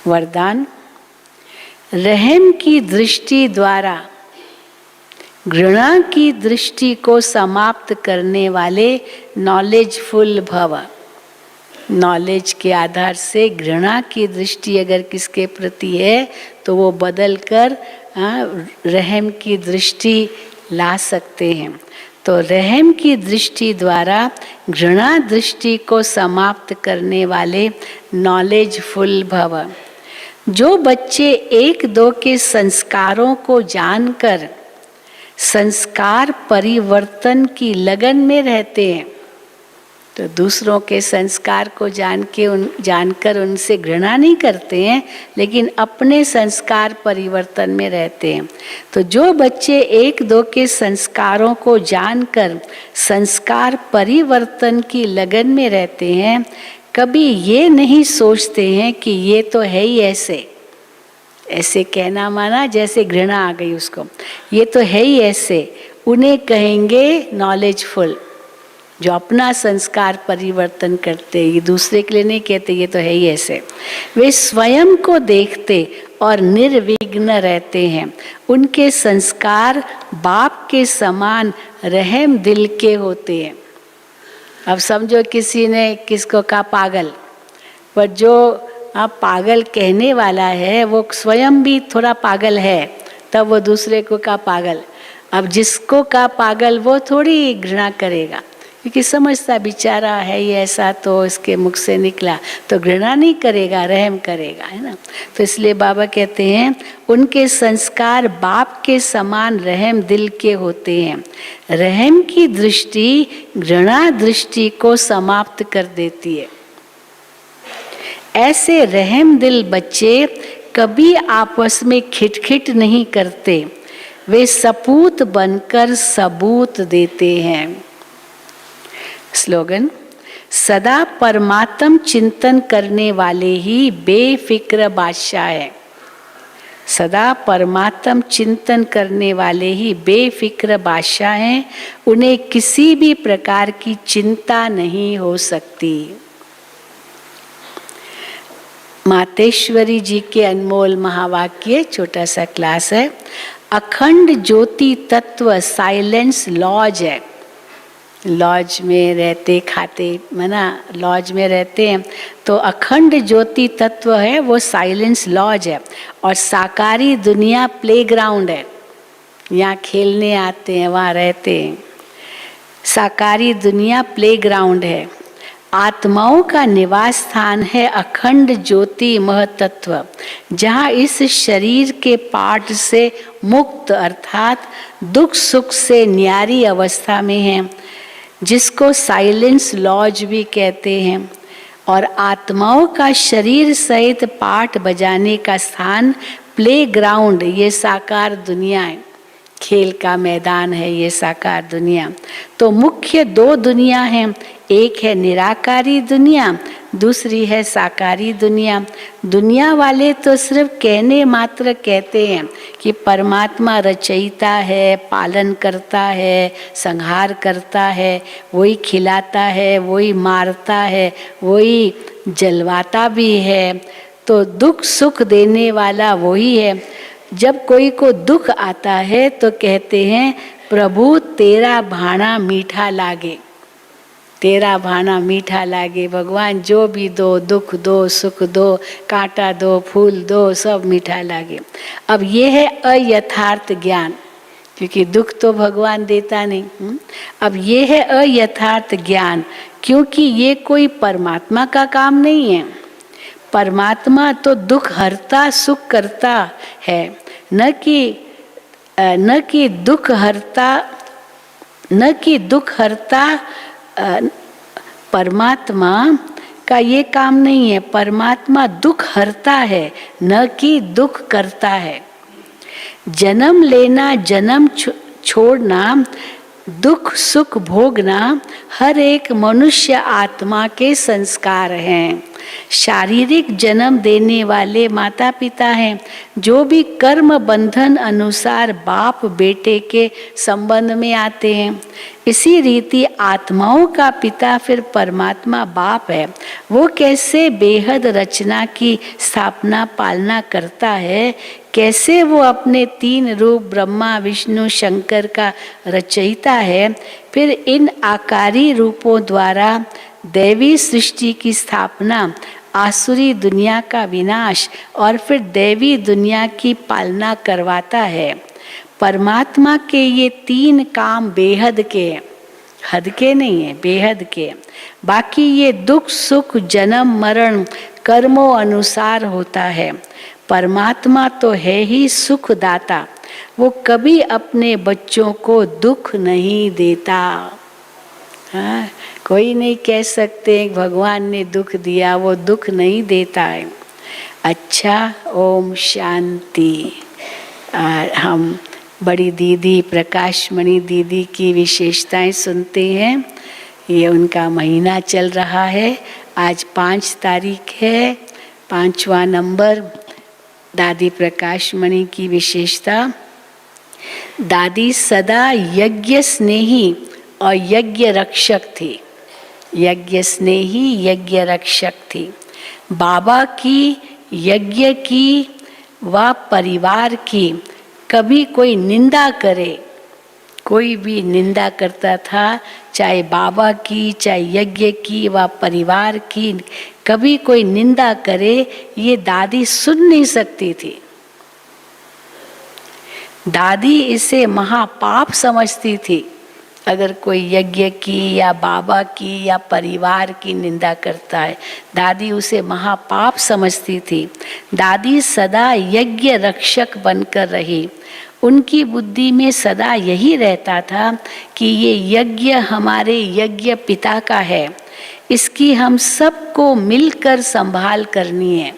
वरदान, रहम की दृष्टि द्वारा घृणा की दृष्टि को समाप्त करने वाले नॉलेजफुल भव। नॉलेज के आधार से घृणा की दृष्टि अगर किसके प्रति है तो वो बदल कर रहम की दृष्टि ला सकते हैं। तो रहम की दृष्टि द्वारा घृणा दृष्टि को समाप्त करने वाले नॉलेजफुल भव। जो बच्चे 1-2 के संस्कारों को जानकर संस्कार परिवर्तन की लगन में रहते हैं, तो दूसरों के संस्कार को जानकर उनसे घृणा नहीं करते हैं, लेकिन अपने संस्कार परिवर्तन में रहते हैं। तो जो बच्चे 1-2 के संस्कारों को जानकर संस्कार परिवर्तन की लगन में रहते हैं, कभी ये नहीं सोचते हैं कि ये तो है ही ऐसे। ऐसे कहना माना जैसे घृणा आ गई उसको, ये तो है ही ऐसे। उन्हें कहेंगे नॉलेजफुल, जो अपना संस्कार परिवर्तन करते, ये दूसरे के लिए नहीं कहते ये तो है ही ऐसे। वे स्वयं को देखते और निर्विघ्न रहते हैं। उनके संस्कार बाप के समान रहम दिल के होते हैं। अब समझो किसी ने किसको कहा पागल, पर जो पागल कहने वाला है वो स्वयं भी थोड़ा पागल है, तब वो दूसरे को कहा पागल। अब जिसको कहा पागल वो थोड़ी घृणा करेगा, क्योंकि समझता बेचारा है ये ऐसा, तो इसके मुख से निकला, तो घृणा नहीं करेगा, रहम करेगा, है ना। तो इसलिए बाबा कहते हैं उनके संस्कार बाप के समान रहम दिल के होते हैं। रहम की दृष्टि घृणा दृष्टि को समाप्त कर देती है। ऐसे रहम दिल बच्चे कभी आपस में खिटखिट नहीं करते, वे सपूत बनकर सबूत देते हैं। स्लोगन, सदा परमात्म चिंतन करने वाले ही बेफिक्र बादशाह है। सदा परमात्म चिंतन करने वाले ही बेफिक्र बादशाह हैं, उन्हें किसी भी प्रकार की चिंता नहीं हो सकती। मातेश्वरी जी के अनमोल महावाक्य, छोटा सा क्लास है। अखंड ज्योति तत्व साइलेंस लॉज है। लॉज में रहते खाते मना लॉज में रहते हैं, तो अखंड ज्योति तत्व है वो साइलेंस लॉज है। और साकारी दुनिया प्लेग्राउंड है, यहाँ खेलने आते हैं, वहाँ रहते हैं। साकारी दुनिया प्लेग्राउंड है। आत्माओं का निवास स्थान है अखंड ज्योति महतत्व, जहाँ इस शरीर के पाठ से मुक्त अर्थात दुख सुख से न्यारी अवस्था में है, जिसको साइलेंस लॉज भी कहते हैं। और आत्माओं का शरीर सहित पाठ बजाने का स्थान प्ले ग्राउंड, ये साकार दुनिया है, खेल का मैदान है ये साकार दुनिया। तो मुख्य दो दुनिया हैं, एक है निराकारी दुनिया, दूसरी है साकारी दुनिया। दुनिया वाले तो सिर्फ कहने मात्र कहते हैं कि परमात्मा रचयिता है, पालन करता है, संहार करता है, वही खिलाता है, वही मारता है, वही जलवाता भी है, तो दुख सुख देने वाला वही है। जब कोई को दुख आता है तो कहते हैं प्रभु तेरा भाना मीठा लागे, तेरा भाना मीठा लागे। भगवान जो भी दो, दुख दो, सुख दो, कांटा दो, फूल दो, सब मीठा लागे। अब ये है अयथार्थ ज्ञान, क्योंकि दुख तो भगवान देता नहीं। अब ये है अयथार्थ ज्ञान, क्योंकि ये कोई परमात्मा का काम नहीं है। परमात्मा तो दुख हरता सुख करता है, न कि दुख हरता परमात्मा का ये काम नहीं है। परमात्मा दुख हरता है, न कि दुख करता है। जन्म लेना, जन्म छोड़ना, दुख सुख भोगना हर एक मनुष्य आत्मा के संस्कार हैं। शारीरिक जन्म देने वाले माता पिता हैं, जो भी कर्म बंधन अनुसार बाप बेटे के संबंध में आते हैं। इसी रीति आत्माओं का पिता फिर परमात्मा बाप है। वो कैसे बेहद रचना की स्थापना पालना करता है, कैसे वो अपने तीन रूप ब्रह्मा विष्णु शंकर का रचयिता है, फिर इन आकारी रूपों द्वारा दैवी सृष्टि की स्थापना, आसुरी दुनिया का विनाश और फिर दैवी दुनिया की पालना करवाता है। परमात्मा के ये तीन काम बेहद के, हद के नहीं है, बेहद के। बाकी ये दुख सुख जन्म मरण कर्मों अनुसार होता है। परमात्मा तो है ही सुखदाता, वो कभी अपने बच्चों को दुख नहीं देता। हाँ, कोई नहीं कह सकते भगवान ने दुख दिया, वो दुख नहीं देता है। अच्छा, ओम शांति। हम बड़ी दीदी प्रकाशमणि दीदी की विशेषताएं सुनते हैं। ये उनका महीना चल रहा है, आज 5 तारीख है, 5वां नंबर। दादी प्रकाशमणि की विशेषता, दादी सदा यज्ञ स्नेही और यज्ञ रक्षक थी। यज्ञ स्नेही यज्ञ रक्षक थी। बाबा की, यज्ञ की व परिवार की कभी कोई निंदा करे, कोई भी निंदा करता था, चाहे बाबा की, चाहे यज्ञ की व परिवार की, कभी कोई निंदा करे, ये दादी सुन नहीं सकती थी। दादी इसे महापाप समझती थी। अगर कोई यज्ञ की या बाबा की या परिवार की निंदा करता है, दादी उसे महापाप समझती थी। दादी सदा यज्ञ रक्षक बनकर रही। उनकी बुद्धि में सदा यही रहता था कि ये यज्ञ हमारे यज्ञ पिता का है, इसकी हम सबको मिलकर संभाल करनी है।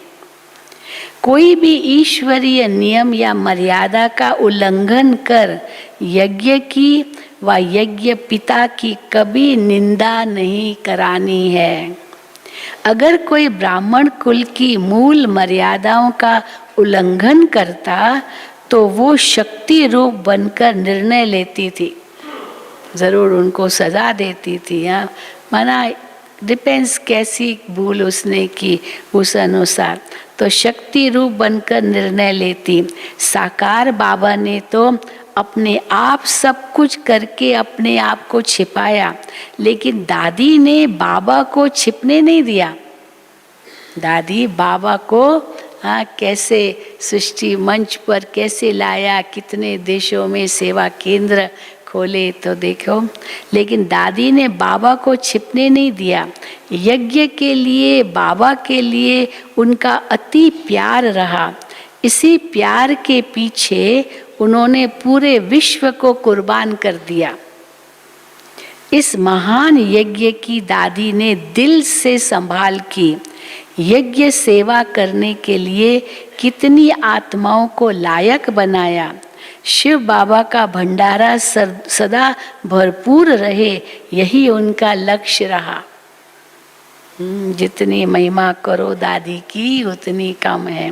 कोई भी ईश्वरीय नियम या मर्यादा का उल्लंघन कर यज्ञ की व यज्ञ पिता की कभी निंदा नहीं करानी है। अगर कोई ब्राह्मण कुल की मूल मर्यादाओं का उल्लंघन करता तो वो शक्ति रूप बनकर निर्णय लेती थी, जरूर उनको सजा देती थी। माना डिपेंड्स कैसी भूल उसने की, उस अनुसार तो शक्ति रूप बनकर निर्णय लेती। साकार बाबा ने तो अपने आप सब कुछ करके अपने आप को छिपाया, लेकिन दादी ने बाबा को छिपने नहीं दिया। दादी बाबा को कैसे सृष्टि मंच पर कैसे लाया, कितने देशों में सेवा केंद्र खोले तो देखो, लेकिन दादी ने बाबा को छिपने नहीं दिया। यज्ञ के लिए, बाबा के लिए उनका अति प्यार रहा। इसी प्यार के पीछे उन्होंने पूरे विश्व को कुर्बान कर दिया। इस महान यज्ञ की दादी ने दिल से संभाल की। यज्ञ सेवा करने के लिए कितनी आत्माओं को लायक बनाया। शिव बाबा का भंडारा सदा भरपूर रहे, यही उनका लक्ष्य रहा। जितनी महिमा करो दादी की उतनी कम है।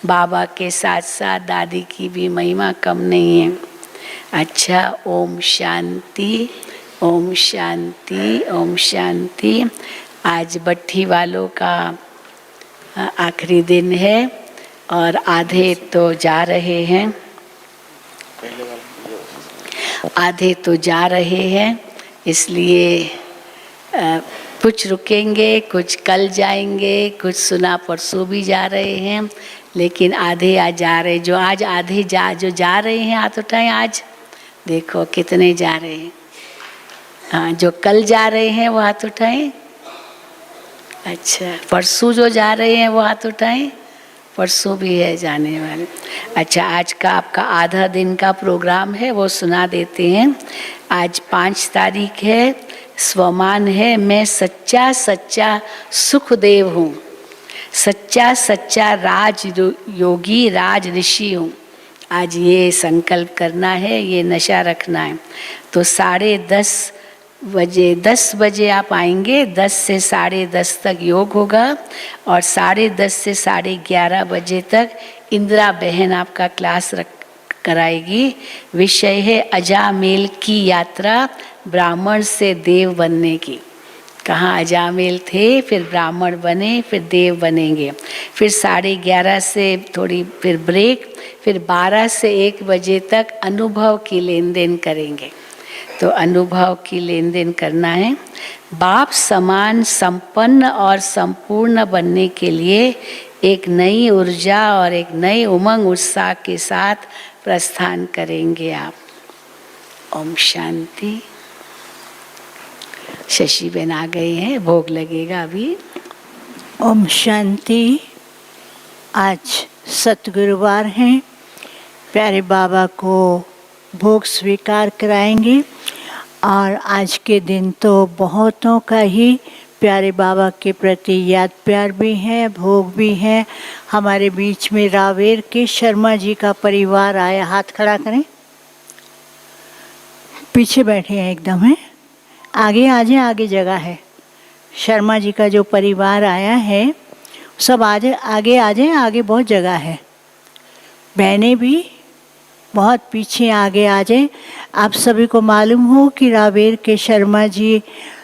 बाबा के साथ साथ दादी की भी महिमा कम नहीं है। अच्छा, ओम शांति, ओम शांति, ओम शांति। आज भट्ठी वालों का आखिरी दिन है और आधे तो जा रहे हैं, आधे तो जा रहे हैं, इसलिए कुछ रुकेंगे, कुछ कल जाएंगे, कुछ सुना परसों भी जा रहे हैं, लेकिन आधे आज जा रहे। जो आज आधे जो जा रहे हैं हाथ उठाएं। आज देखो कितने जा रहे हैं। हाँ, जो कल जा रहे हैं वो हाथ उठाएं। अच्छा, परसों जो जा रहे हैं वो हाथ उठाएं। परसों भी है जाने वाले। अच्छा, आज का आपका आधा दिन का प्रोग्राम है वो सुना देते हैं। आज 5 तारीख है, स्वमान है। मैं सच्चा सच्चा सुखदेव हूँ, सच्चा सच्चा राज योगी राज ऋषि हूँ। आज ये संकल्प करना है, ये नशा रखना है। तो 10 बजे आप आएंगे। 10 से 10:30 तक योग होगा और 10:30 से 11:30 बजे तक इंदिरा बहन आपका क्लास कराएगी। विषय है अजामेल की यात्रा, ब्राह्मण से देव बनने की। कहाँ अजामेल थे, फिर ब्राह्मण बने, फिर देव बनेंगे। फिर 11:30 से थोड़ी फिर ब्रेक, फिर 12 से 1 बजे तक अनुभव की लेन देन करेंगे। तो अनुभव की लेन देन करना है। बाप समान संपन्न और संपूर्ण बनने के लिए एक नई ऊर्जा और एक नए उमंग उत्साह के साथ प्रस्थान करेंगे आप। ओम शांति। शशि बहन आ गए हैं, भोग लगेगा अभी। ओम शांति। आज सतगुरुवार हैं, प्यारे बाबा को भोग स्वीकार कराएंगे। और आज के दिन तो बहुतों का ही प्यारे बाबा के प्रति याद प्यार भी है, भोग भी है। हमारे बीच में रावेर के शर्मा जी का परिवार आया। हाथ खड़ा करें, पीछे बैठे हैं एकदम है। आगे आ जाए, आगे जगह है। शर्मा जी का जो परिवार आया है सब आगे आ जाए, आगे बहुत जगह है। बहनें भी बहुत पीछे आगे आ जाए। आप सभी को मालूम हो कि रावेर के शर्मा जी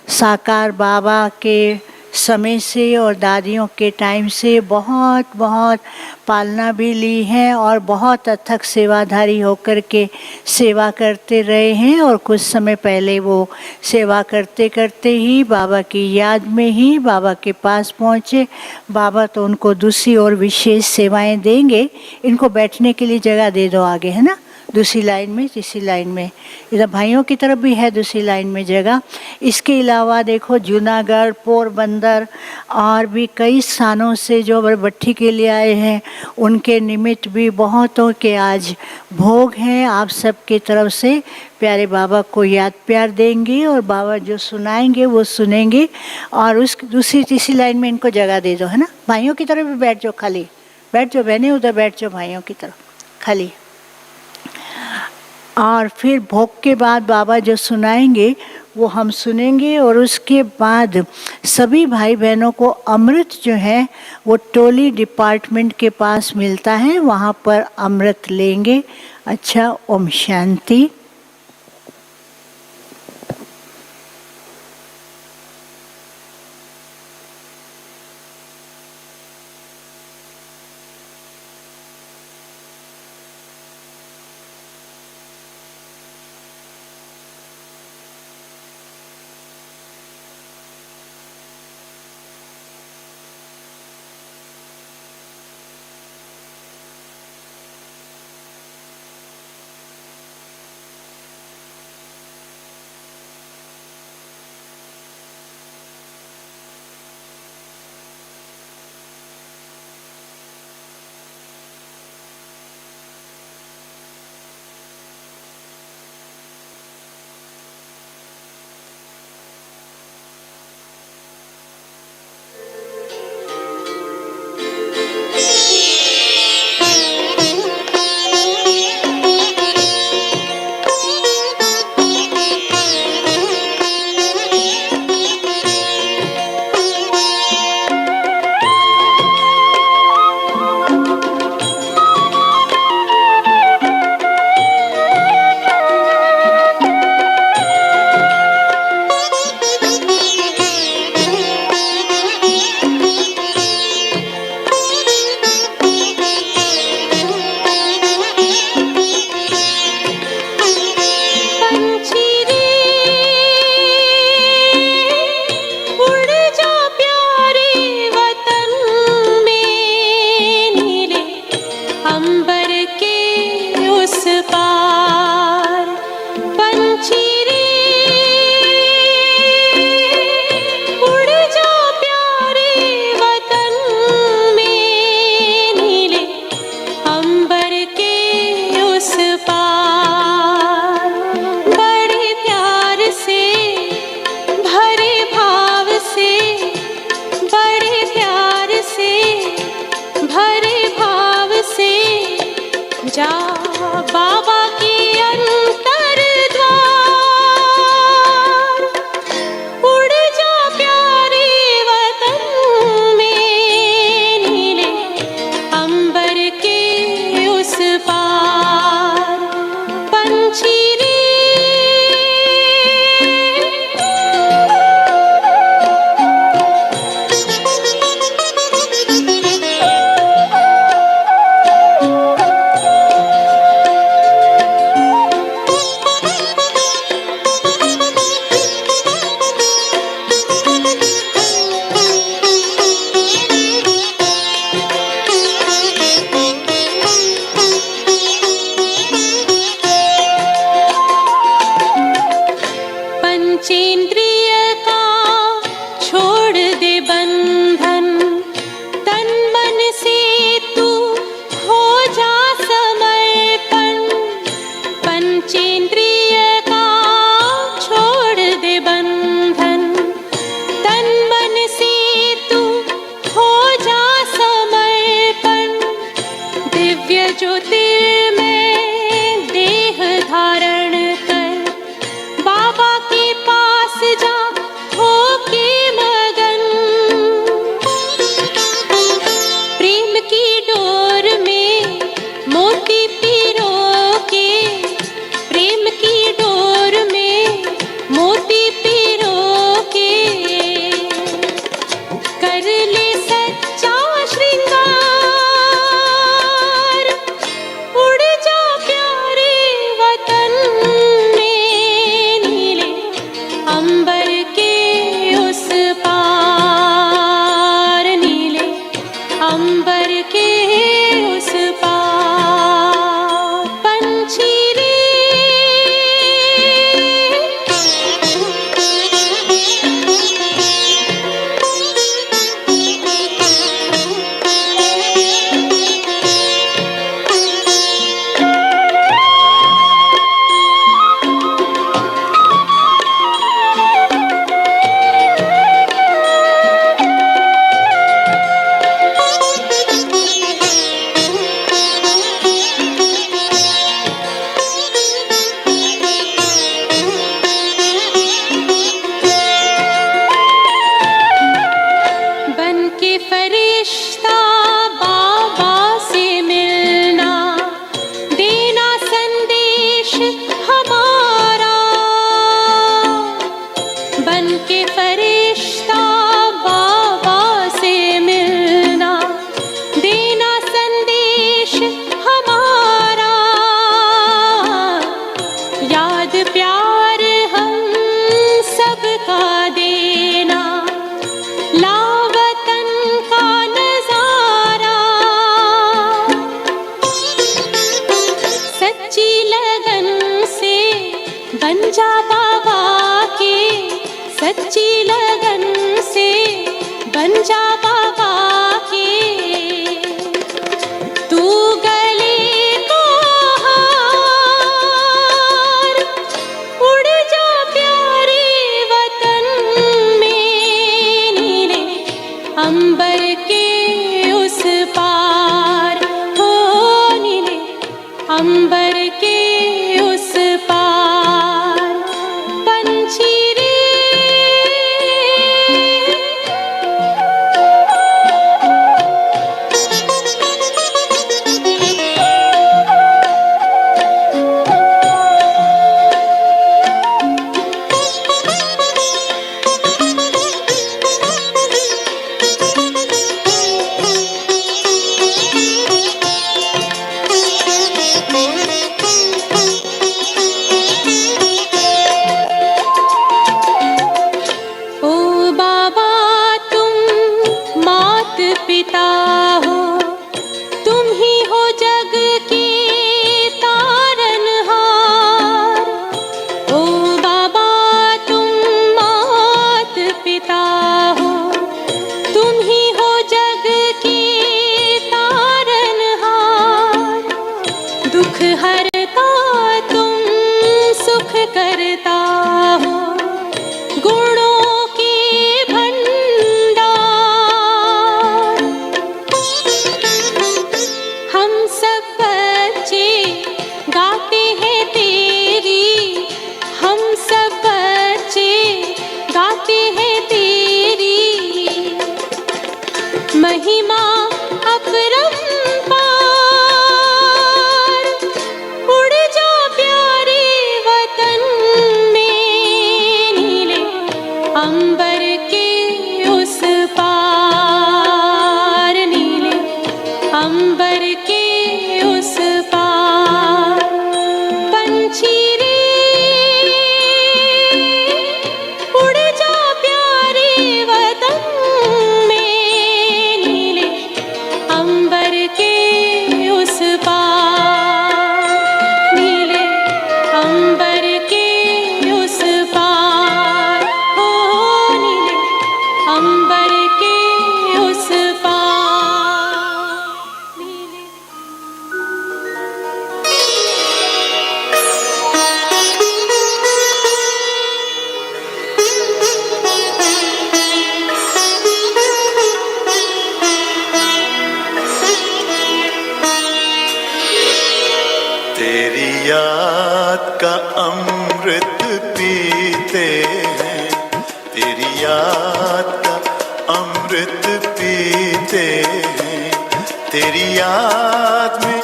साकार बाबा के समय से और दादियों के टाइम से बहुत पालना भी ली है और बहुत अथक सेवाधारी होकर के सेवा करते रहे हैं। और कुछ समय पहले वो सेवा करते करते ही बाबा की याद में ही बाबा के पास पहुँचे। बाबा तो उनको दूसरी और विशेष सेवाएं देंगे। इनको बैठने के लिए जगह दे दो आगे, है ना, दूसरी लाइन में, तीसरी लाइन में। इधर भाइयों की तरफ भी है दूसरी लाइन में जगह। इसके अलावा देखो जूनागढ़, पोरबंदर और भी कई स्थानों से जो भट्ठी के लिए आए हैं उनके निमित्त भी बहुतों के आज भोग हैं। आप सबके तरफ से प्यारे बाबा को याद प्यार देंगे और बाबा जो सुनाएंगे वो सुनेंगे। और उस दूसरी तीसरी लाइन में इनको जगह दे दो, है ना। भाइयों की तरफ भी बैठ जाओ, खाली बैठ जाओ। बहनें उधर बैठ जाओ, भाइयों की तरफ खाली। और फिर भोग के बाद बाबा जो सुनाएंगे वो हम सुनेंगे। और उसके बाद सभी भाई बहनों को अमृत जो है वो टोली डिपार्टमेंट के पास मिलता है, वहाँ पर अमृत लेंगे। अच्छा, ओम शांति। पंछी रे उड़ जा प्यारे वतन में, नीले अंबर के उस पार। बड़े प्यार से भरे भाव से, बड़े प्यार से भरे भाव से जा बाबा के अंतर द्वार। उड़ जा प्यारे वतन में, नीले अंबर के उस पार। पंछी रे पंचेंद्रिय का छोड़ दे बंधन, तन मन से तू हो जा समर्पण। पंचेंद्रिय का छोड़ दे बंधन, तन मन से तू हो जा समर्पण। दिव्य ज्योतिर्मय देह धारण कर, बाबा के पास जा हो के मगन। प्रेम की डोर में मोती पिरो के, प्रेम की डोर में मोती पिरो के। कर ले सच्चा श्रृंगार, उड़ जा प्यारे वतन में, नीले अंबर के उस पार। नीले अंबर के उस पार। पंछी रे बन के फरिश्ता बाबा से मिलना, देना संदेश हमारा। बन के फरिश्ता बाबा से मिलना, देना संदेश हमारा। याद प्यार हम सबका देना, लावतन का नजारा। सच्ची लगन से बन जा बाबा के, सच्ची लगन से बन जा बाबा के। तू गले को हार, उड़ जा प्यारे वतन में, नीले अंबर के उस पार। हो नीले अंबर के उस पार। पंछी रे करता हूँ गुणों के भंडार। हम सब बच्चे गाते हैं तेरी, हम सब बच्चे गाते हैं तेरी महिमा अपरंपार। उड़ जा प्यारे वतन में, नीले अंबर के उस पार, नीले अंबर के उस पार। पंछी रे उड़ जा प्यारे वतन में, नीले अंबर के उस पार, नीले अंबर के उस पार। हो नीले अंबर के उस पार, नीले। तेरी याद का अमृत पीते हैं, तेरी याद का अमृत पीते हैं, तेरी याद में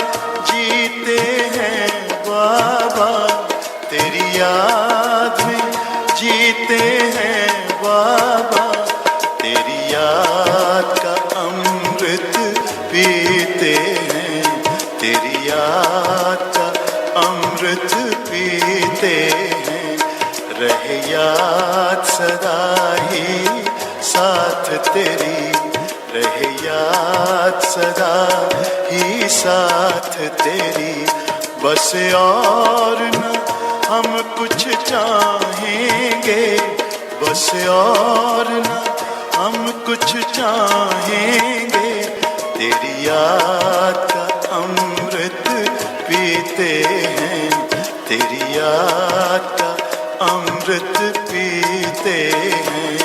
जीते हैं बाबा, तेरी याद में जीते हैं बाबा, तेरी याद का अमृत पीते हैं, तेरी याद का अमृत पीते हैं। रहे याद सदा ही साथ तेरी, रहे याद सदा ही साथ तेरी। बस और न हम कुछ चाहेंगे, बस और न हम कुछ चाहेंगे, तेरी याद का अमृत पीते हैं, तेरी याद का अमृत पीते हैं।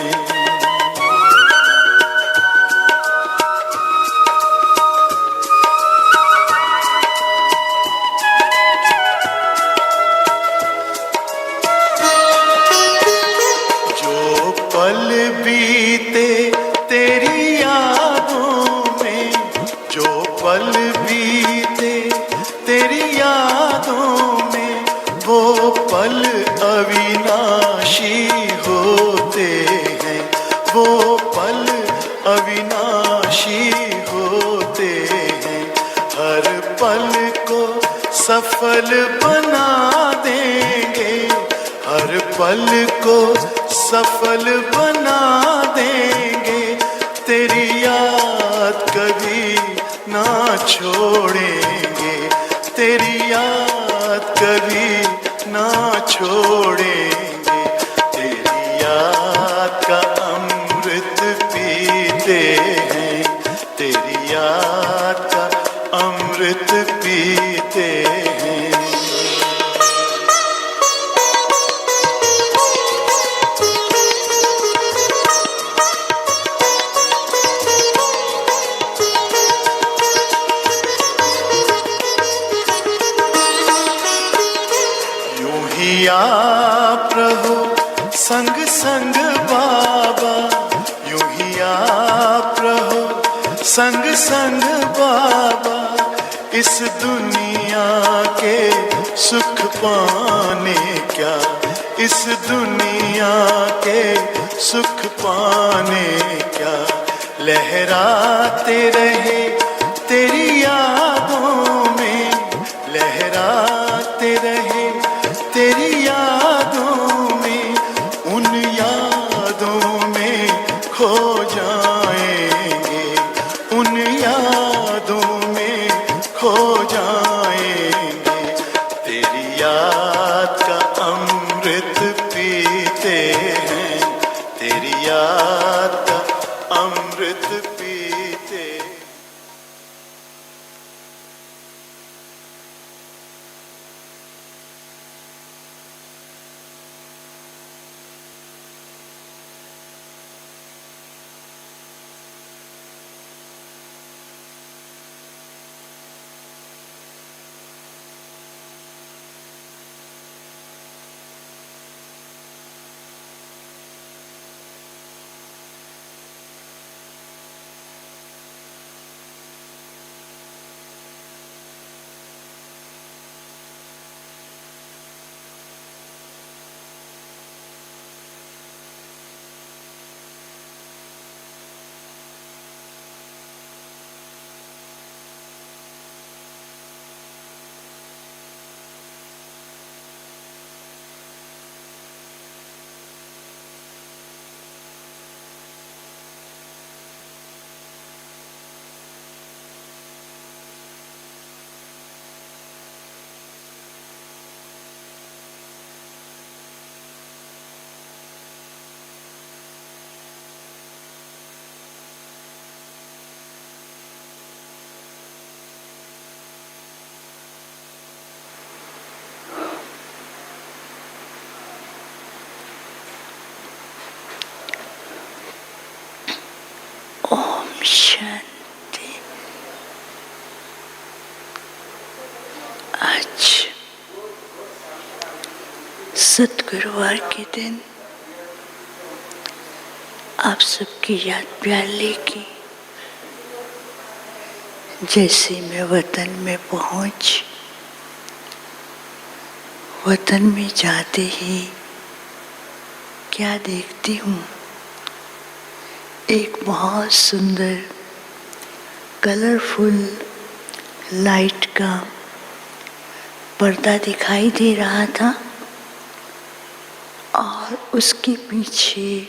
जो पल बीते तेरी यादों में, जो पल बीते तेरी यादों में, वो पल अविनाशी होते हैं, वो पल अविनाशी होते हैं। हर पल को सफल बना देंगे, हर पल को सफल बना देंगे, तेरी याद कभी ना छोड़ेंगे, तेरी याद कभी ना छोड़ेंगे। तेरी याद का अमृत पीते हैं, तेरी याद का अमृत पीते हैं। आप रहो संग संग बाबा, यूं ही आप रहो संग संग बाबा। इस दुनिया के सुख पाने क्या, इस दुनिया के सुख पाने क्या, लहराते रहे तेरी यादों में, लहराते रहे तेरी यादों में, उन यादों में खो जाएंगे, उन यादों में खो जाएंगे। तेरी याद का अमृत पीते हैं, तेरी याद का अमृत पीते। सतगुरुवार के दिन आप सबकी याद प्यार लेके जैसे मैं वतन में पहुंच, वतन में जाते ही क्या देखती हूँ, एक बहुत सुंदर कलरफुल लाइट का पर्दा दिखाई दे रहा था और उसके पीछे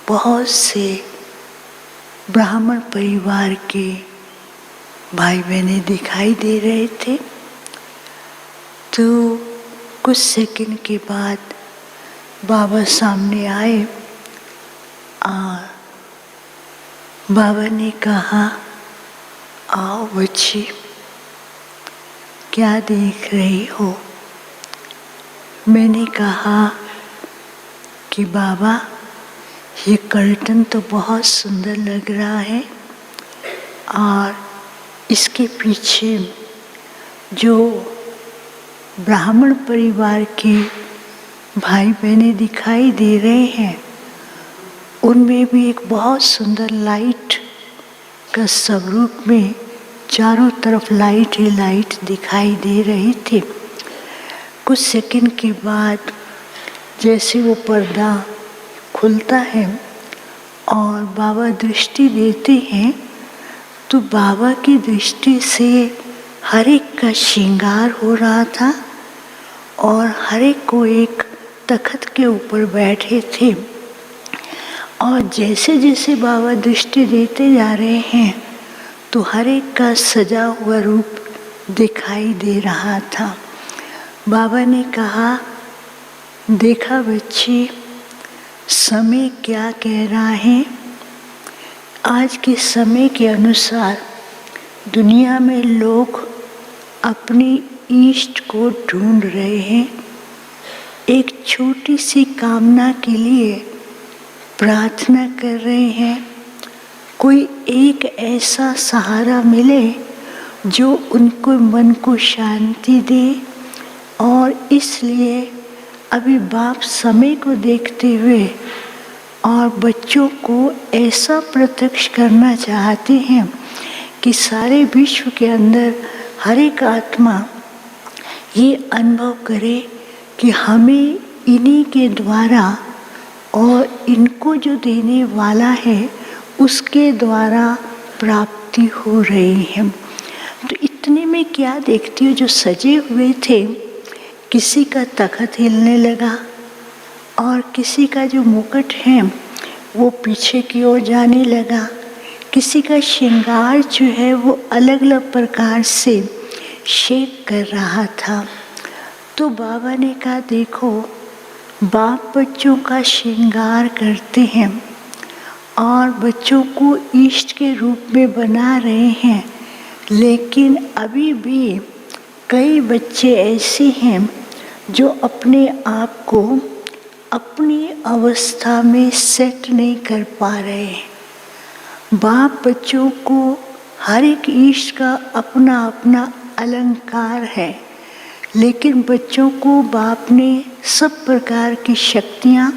बहुत से ब्राह्मण परिवार के भाई बहनें दिखाई दे रहे थे। तो कुछ सेकंड के बाद बाबा सामने आए और बाबा ने कहा, आओ बच्ची, क्या देख रही हो? मैंने कहा कि बाबा, ये कर्टन तो बहुत सुंदर लग रहा है और इसके पीछे जो ब्राह्मण परिवार के भाई बहनें दिखाई दे रहे हैं, उनमें भी एक बहुत सुंदर लाइट का स्वरूप में चारों तरफ लाइट ही लाइट दिखाई दे रही थी। कुछ सेकंड के बाद जैसे वो पर्दा खुलता है और बाबा दृष्टि देते हैं, तो बाबा की दृष्टि से हर एक का श्रृंगार हो रहा था और हर एक को एक तख्त के ऊपर बैठे थे और जैसे जैसे बाबा दृष्टि देते जा रहे हैं तो हर एक का सजा हुआ रूप दिखाई दे रहा था। बाबा ने कहा, देखा बच्ची, समय क्या कह रहा है। आज के समय के अनुसार दुनिया में लोग अपनी इष्ट को ढूंढ रहे हैं। एक छोटी सी कामना के लिए प्रार्थना कर रहे हैं, कोई एक ऐसा सहारा मिले जो उनको मन को शांति दे। और इसलिए अभी बाप समय को देखते हुए और बच्चों को ऐसा प्रत्यक्ष करना चाहते हैं कि सारे विश्व के अंदर हर एक आत्मा ये अनुभव करे कि हमें इन्हीं के द्वारा और इनको जो देने वाला है उसके द्वारा प्राप्ति हो रही है। तो इतने में क्या देखती हूँ, जो सजे हुए थे, किसी का तख्त हिलने लगा और किसी का जो मुकुट है वो पीछे की ओर जाने लगा। किसी का श्रृंगार जो है वो अलग अलग प्रकार से शेक कर रहा था। तो बाबा ने कहा, देखो, बाप बच्चों का श्रृंगार करते हैं और बच्चों को इष्ट के रूप में बना रहे हैं, लेकिन अभी भी कई बच्चे ऐसे हैं जो अपने आप को अपनी अवस्था में सेट नहीं कर पा रहे हैं। बाप बच्चों को हर एक इष्ट का अपना अपना अलंकार है, लेकिन बच्चों को बाप ने सब प्रकार की शक्तियाँ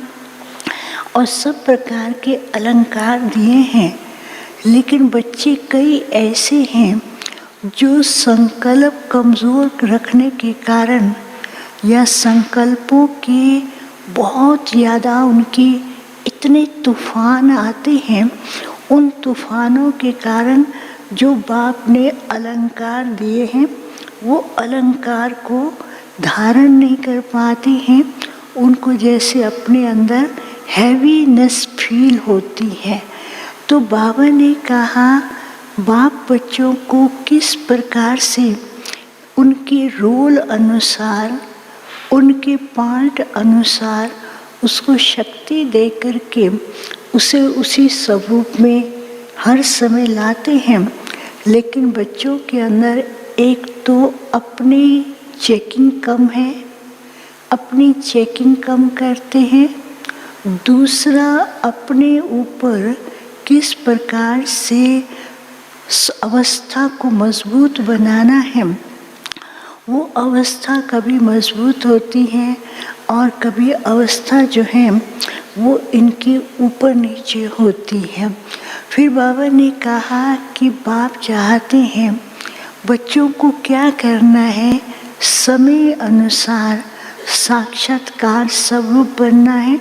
और सब प्रकार के अलंकार दिए हैं। लेकिन बच्चे कई ऐसे हैं जो संकल्प कमज़ोर रखने के कारण या संकल्पों के बहुत ज़्यादा उनकी इतने तूफान आते हैं, उन तूफानों के कारण जो बाप ने अलंकार दिए हैं वो अलंकार को धारण नहीं कर पाते हैं। उनको जैसे अपने अंदर हैवीनेस फील होती है। तो बाबा ने कहा, बाप बच्चों को किस प्रकार से उनके रोल अनुसार, उनके पार्ट अनुसार उसको शक्ति दे कर के उसे उसी स्वरूप में हर समय लाते हैं। लेकिन बच्चों के अंदर एक तो अपनी चेकिंग कम है, अपनी चेकिंग कम करते हैं। दूसरा, अपने ऊपर किस प्रकार से अवस्था को मजबूत बनाना है वो अवस्था कभी मजबूत होती है और कभी अवस्था जो है वो इनके ऊपर नीचे होती है। फिर बाबा ने कहा कि बाप चाहते हैं बच्चों को क्या करना है, समय अनुसार साक्षात्कार स्वरूप बनना है,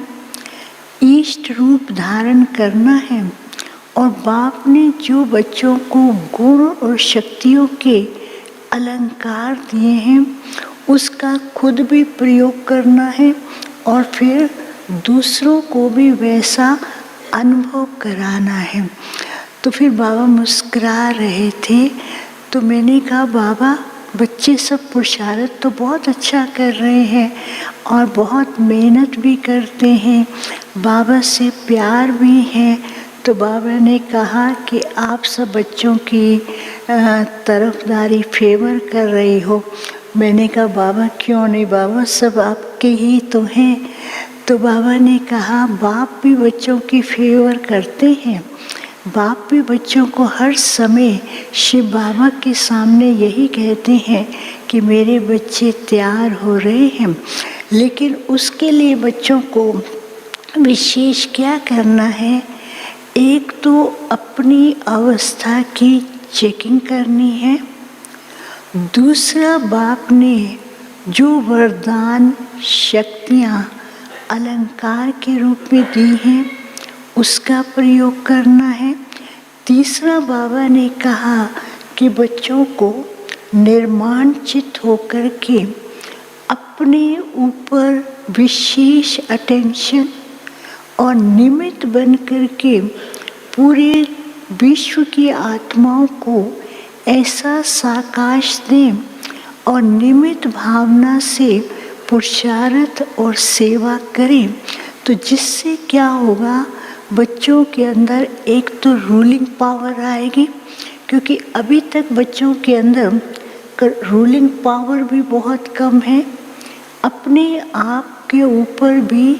इष्ट रूप धारण करना है। और बाप ने जो बच्चों को गुण और शक्तियों के अलंकार दिए हैं उसका खुद भी प्रयोग करना है और फिर दूसरों को भी वैसा अनुभव कराना है। तो फिर बाबा मुस्कुरा रहे थे, तो मैंने कहा बाबा बच्चे सब पुरुषार्थ तो बहुत अच्छा कर रहे हैं और बहुत मेहनत भी करते हैं, बाबा से प्यार भी है। तो बाबा ने कहा कि आप सब बच्चों की तरफदारी फेवर कर रही हो। मैंने कहा बाबा क्यों नहीं, बाबा सब आपके ही तो हैं। तो बाबा ने कहा बाप भी बच्चों की फेवर करते हैं, बाप भी बच्चों को हर समय शिव बाबा के सामने यही कहते हैं कि मेरे बच्चे तैयार हो रहे हैं। लेकिन उसके लिए बच्चों को विशेष क्या करना है, एक तो अपनी अवस्था की चेकिंग करनी है, दूसरा बाप ने जो वरदान शक्तियाँ अलंकार के रूप में दी हैं उसका प्रयोग करना है, तीसरा बाबा ने कहा कि बच्चों को निर्माण चित्त होकर के अपने ऊपर विशेष अटेंशन और निमित्त बन कर के पूरे विश्व की आत्माओं को ऐसा साकाश दें और निमित्त भावना से पुरुषार्थ और सेवा करें। तो जिससे क्या होगा, बच्चों के अंदर एक तो रूलिंग पावर आएगी, क्योंकि अभी तक बच्चों के अंदर रूलिंग पावर भी बहुत कम है, अपने आप के ऊपर भी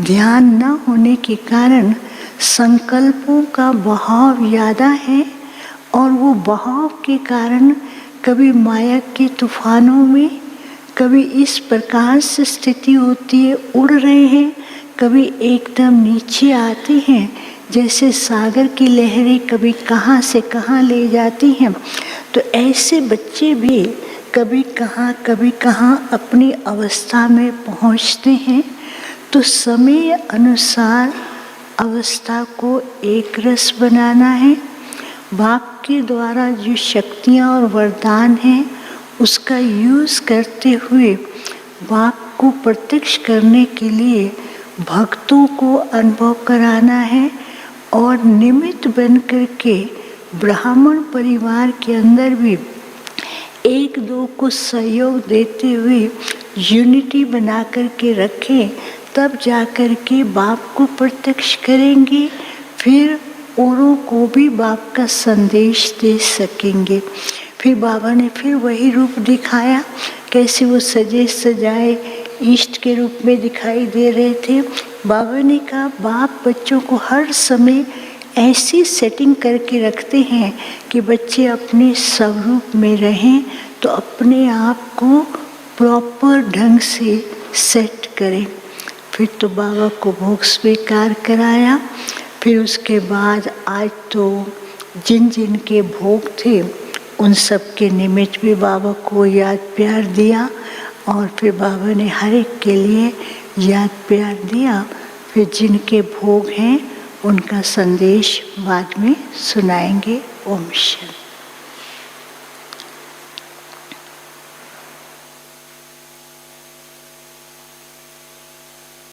ध्यान न होने के कारण संकल्पों का बहाव ज़्यादा है और वो बहाव के कारण कभी माया के तूफानों में, कभी इस प्रकार से स्थिति होती है उड़ रहे हैं, कभी एकदम नीचे आते हैं, जैसे सागर की लहरें कभी कहाँ से कहाँ ले जाती हैं। तो ऐसे बच्चे भी कभी कहाँ अपनी अवस्था में पहुँचते हैं। तो समय अनुसार अवस्था को एक रस बनाना है। बाप के द्वारा जो शक्तियाँ और वरदान हैं उसका यूज़ करते हुए बाप को प्रत्यक्ष करने के लिए भक्तों को अनुभव कराना है और निमित्त बन कर के ब्राह्मण परिवार के अंदर भी एक दो को सहयोग देते हुए यूनिटी बना कर के रखें, तब जा कर के बाप को प्रत्यक्ष करेंगे, फिर औरों को भी बाप का संदेश दे सकेंगे। फिर बाबा ने फिर वही रूप दिखाया, कैसे वो सजे सजाए इष्ट के रूप में दिखाई दे रहे थे। बाबा ने कहा बाप बच्चों को हर समय ऐसी सेटिंग करके रखते हैं कि बच्चे अपने स्वरूप में रहें, तो अपने आप को प्रॉपर ढंग से सेट करें। फिर तो बाबा को भोग स्वीकार कराया। फिर उसके बाद आज तो जिन जिन के भोग थे उन सब के निमित्त भी बाबा को याद प्यार दिया और फिर बाबा ने हर एक के लिए याद प्यार दिया। फिर जिनके भोग हैं उनका संदेश बाद में सुनाएंगे। ओम शांति।